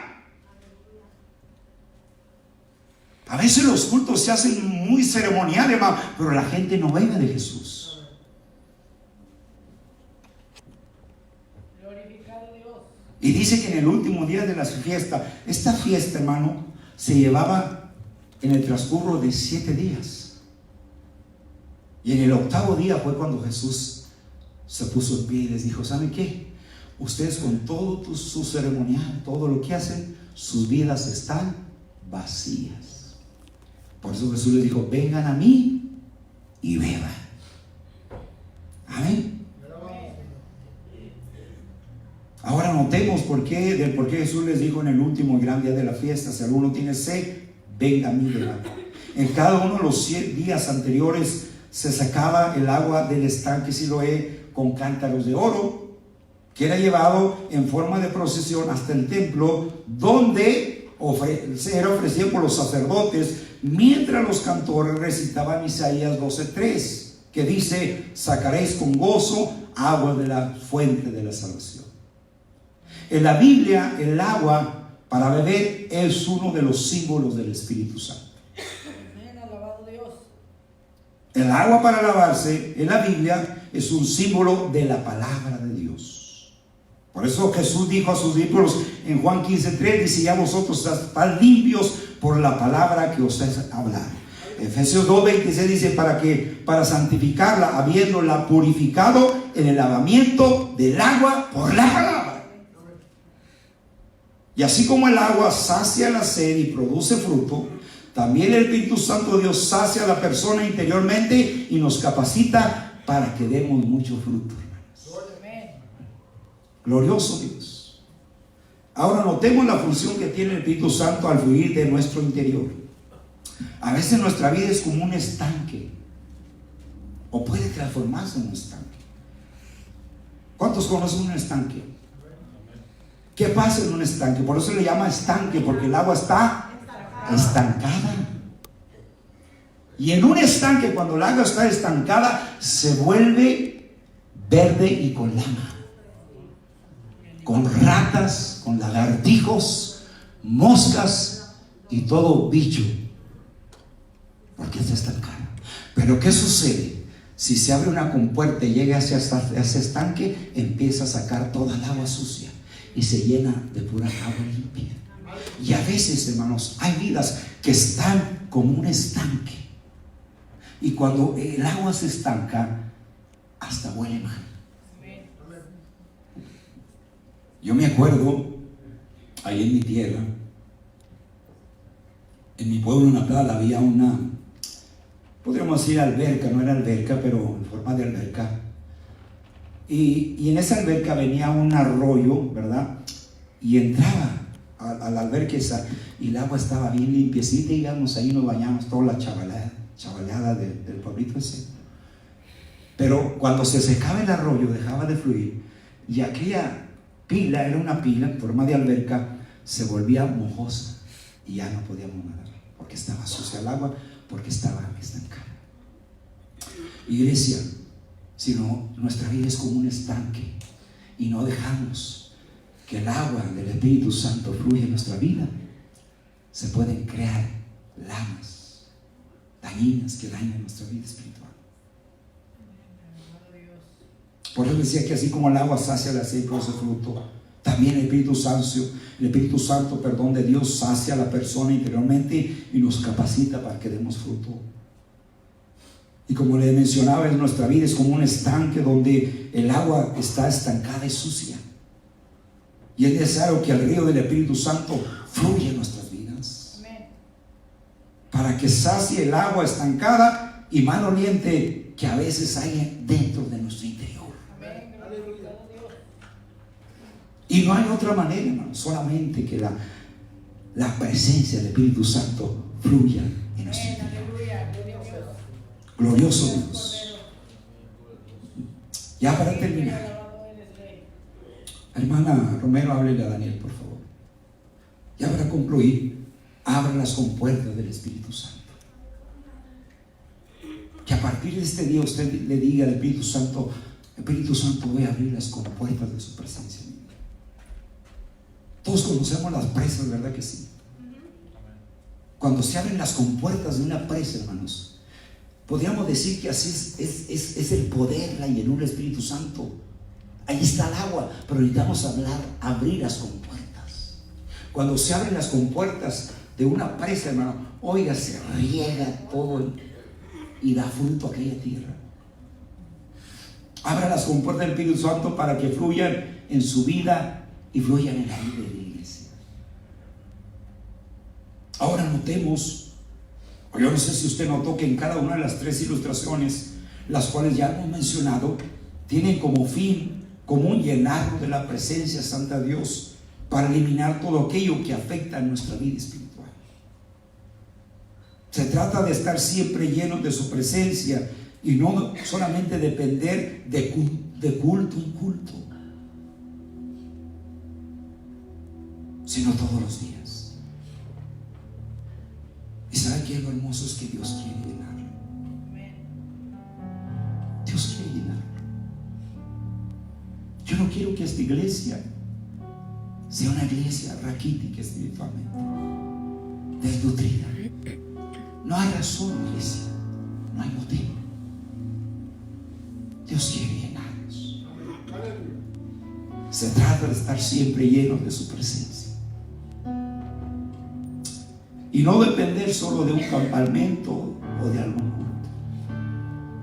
A veces los cultos se hacen muy ceremoniales, hermano, pero la gente no bebe de Jesús. Glorificado Dios. Y dice que en el último día de la fiesta, esta fiesta, hermano, se llevaba en el transcurso de 7 días. Y en el 8º día fue cuando Jesús se puso en pie y les dijo: ¿saben qué? Ustedes con todo su ceremonial, todo lo que hacen, sus vidas están vacías. Por eso Jesús les dijo: vengan a mí y beban. Amén. Ahora notemos por qué Jesús les dijo en el último y gran día de la fiesta: si alguno tiene sed, venga a mí y beba. En cada uno de los 100 días anteriores se sacaba el agua del estanque Siloé con cántaros de oro, que era llevado en forma de procesión hasta el templo, donde era ofrecido por los sacerdotes, mientras los cantores recitaban Isaías 12:3, que dice: sacaréis con gozo agua de la fuente de la salvación. En la Biblia, el agua para beber es uno de los símbolos del Espíritu Santo. Amén, alabado Dios. El agua para lavarse en la Biblia es un símbolo de la palabra de Dios. Por eso Jesús dijo a sus discípulos en Juan 15:3, dice: ya vosotros están limpios por la palabra que os he hablado. Efesios 2:26 dice: para santificarla, habiéndola purificado en el lavamiento del agua por la palabra. Y así como el agua sacia la sed y produce fruto, también el Espíritu Santo de Dios sacia a la persona interiormente y nos capacita para que demos mucho fruto. Glorioso Dios. Ahora notemos la función que tiene el Espíritu Santo al fluir de nuestro interior. A veces nuestra vida es como un estanque, o puede transformarse en un estanque. ¿Cuántos conocen un estanque? ¿Qué pasa en un estanque? Por eso le llama estanque, porque el agua está estancada. Y en un estanque, cuando el agua está estancada, se vuelve verde y con lama, con ratas, con lagartijos, moscas y todo bicho, porque está estancada. Pero ¿qué sucede? Si se abre una compuerta y llega hacia ese estanque, empieza a sacar toda el agua sucia y se llena de pura agua limpia. Y a veces, hermanos, hay vidas que están como un estanque, y cuando el agua se estanca, hasta huele mal. Yo me acuerdo, ahí en mi tierra, en mi pueblo, en La Plata, había una, podríamos decir alberca, no era alberca, pero en forma de alberca. Y en esa alberca venía un arroyo, ¿verdad? Y entraba a la alberca esa, y el agua estaba bien limpiecita, y íbamos ahí, nos bañamos toda la chavalada del pueblito ese. Pero cuando se secaba el arroyo, dejaba de fluir, y aquella pila, era una pila en forma de alberca, se volvía mojosa, y ya no podíamos nadar, porque estaba sucia el agua, porque estaba estancada. Iglesia, sino nuestra vida es como un estanque, y no dejamos que el agua del Espíritu Santo fluya en nuestra vida, se pueden crear lamas dañinas que dañan nuestra vida espiritual. Por eso decía que así como el agua sacia la sed y produce fruto, también el Espíritu Santo, de Dios sacia a la persona interiormente y nos capacita para que demos fruto. Y como le mencionaba, nuestra vida es como un estanque donde el agua está estancada y sucia. Y es necesario que el río del Espíritu Santo fluya en nuestras vidas. Amén. Para que sacie el agua estancada y maloliente que a veces hay dentro de nuestro interior. Amén. Aleluya. Dios. Y no hay otra manera, hermano, solamente que la presencia del Espíritu Santo fluya en nuestro Amén. interior. Aleluya. Gloria a Dios. Glorioso Dios. Ya para terminar, Alabado eres, Rey. hermana Romero, háblele a Daniel, por favor. Ya para concluir, abra las compuertas del Espíritu Santo. Que a partir de este día usted le diga al Espíritu Santo: Espíritu Santo, voy a abrir las compuertas de su presencia en mi vida. Todos conocemos las presas, ¿verdad que sí? Cuando se abren las compuertas de una presa, hermanos, podríamos decir que así es el poder, la llenura del Espíritu Santo. Ahí está el agua, pero necesitamos abrir las compuertas. Cuando se abren las compuertas de una presa, hermano, oiga, se riega todo y da fruto a aquella tierra. Abra las compuertas del Espíritu Santo para que fluyan en su vida y fluyan en la vida de la iglesia. Ahora notemos, yo no sé si usted notó que en cada una de las 3 ilustraciones, las cuales ya hemos mencionado, tienen como fin común llenarnos de la presencia santa de Dios para eliminar todo aquello que afecta a nuestra vida espiritual. Se trata de estar siempre llenos de su presencia y no solamente depender de culto en culto, sino todos los días. ¿Y sabe qué? Lo hermoso es que Dios quiere llenarlo. Dios quiere llenarlo. Yo no quiero que esta iglesia sea una iglesia raquítica espiritualmente, desnutrida. No hay razón, iglesia, no hay motivo. Dios quiere llenarnos. Se trata de estar siempre llenos de su presencia y no depender solo de un campamento o de algún culto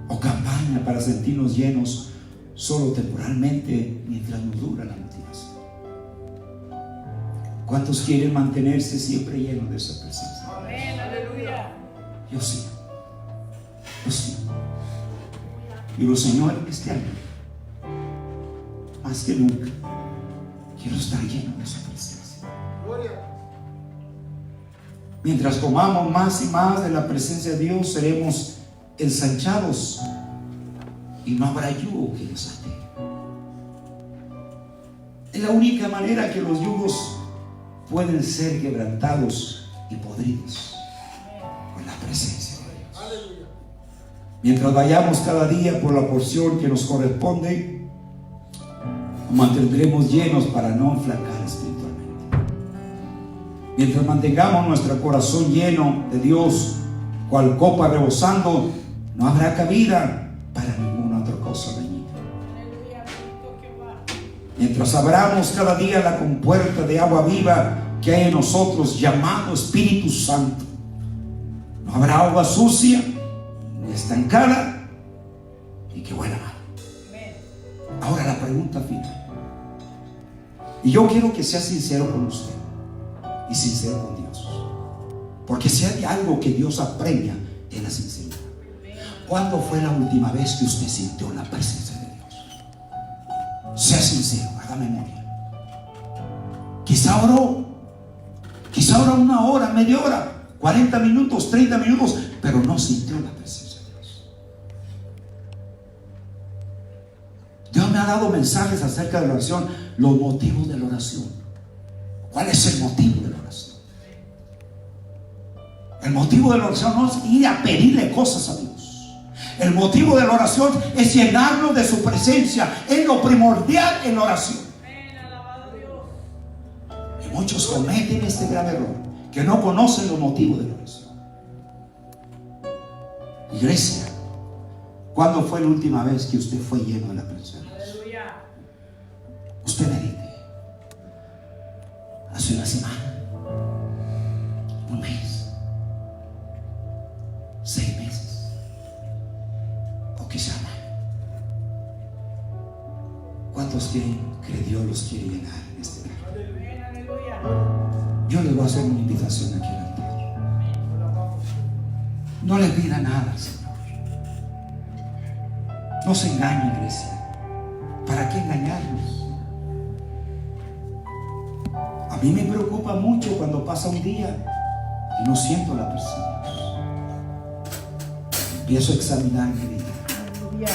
o campaña para sentirnos llenos solo temporalmente mientras nos dura la motivación. ¿Cuántos quieren mantenerse siempre llenos de esa presencia? Amén. Aleluya. Yo sí. Y lo Señor, este año, más que nunca, quiero estar lleno de su presencia. Mientras tomamos más y más de la presencia de Dios, seremos ensanchados y no habrá yugo que nos ate. Es la única manera que los yugos pueden ser quebrantados y podridos con la presencia de Dios. Mientras vayamos cada día por la porción que nos corresponde, nos mantendremos llenos para no enflacar espiritualmente. Mientras mantengamos nuestro corazón lleno de Dios, cual copa rebosando, no habrá cabida para ninguna otra cosa dañina. Aleluya. Bendito Jehová. Mientras abramos cada día la compuerta de agua viva que hay en nosotros, llamado Espíritu Santo, no habrá agua sucia ni estancada y que huela mal. Amén. Ahora la pregunta final, y yo quiero que sea sincero con usted y sincero con Dios, porque si hay algo que Dios apremia es la sinceridad. ¿Cuándo fue la última vez que usted sintió la presencia de Dios? Sea sincero, haga memoria. Quizá oró una hora, media hora, 40 minutos, 30 minutos, pero no sintió la presencia de Dios. Dios me ha dado mensajes acerca de la oración, los motivos de la oración. ¿Cuál es el motivo de la oración? El motivo de la oración no es ir a pedirle cosas a Dios. El motivo de la oración es llenarnos de su presencia. Es lo primordial en la oración. Amén. Alabado Dios. Y muchos cometen este grave error, que no conocen los motivos de la oración. Iglesia, ¿cuándo fue la última vez que usted fue lleno de la presencia de Dios? Aleluya. Usted medite. Hace una semana, un mes, 6 meses, o quizá un año. ¿Cuántos quieren que Dios los quiere llenar en este año? Amén, aleluya. Yo les voy a hacer una invitación aquí al altar. No le pida nada, Señor. No se engañe, iglesia. ¿Para qué engañarnos? A mí me preocupa mucho cuando pasa un día y no siento la presencia. Empiezo a examinar mi vida. Aleluya.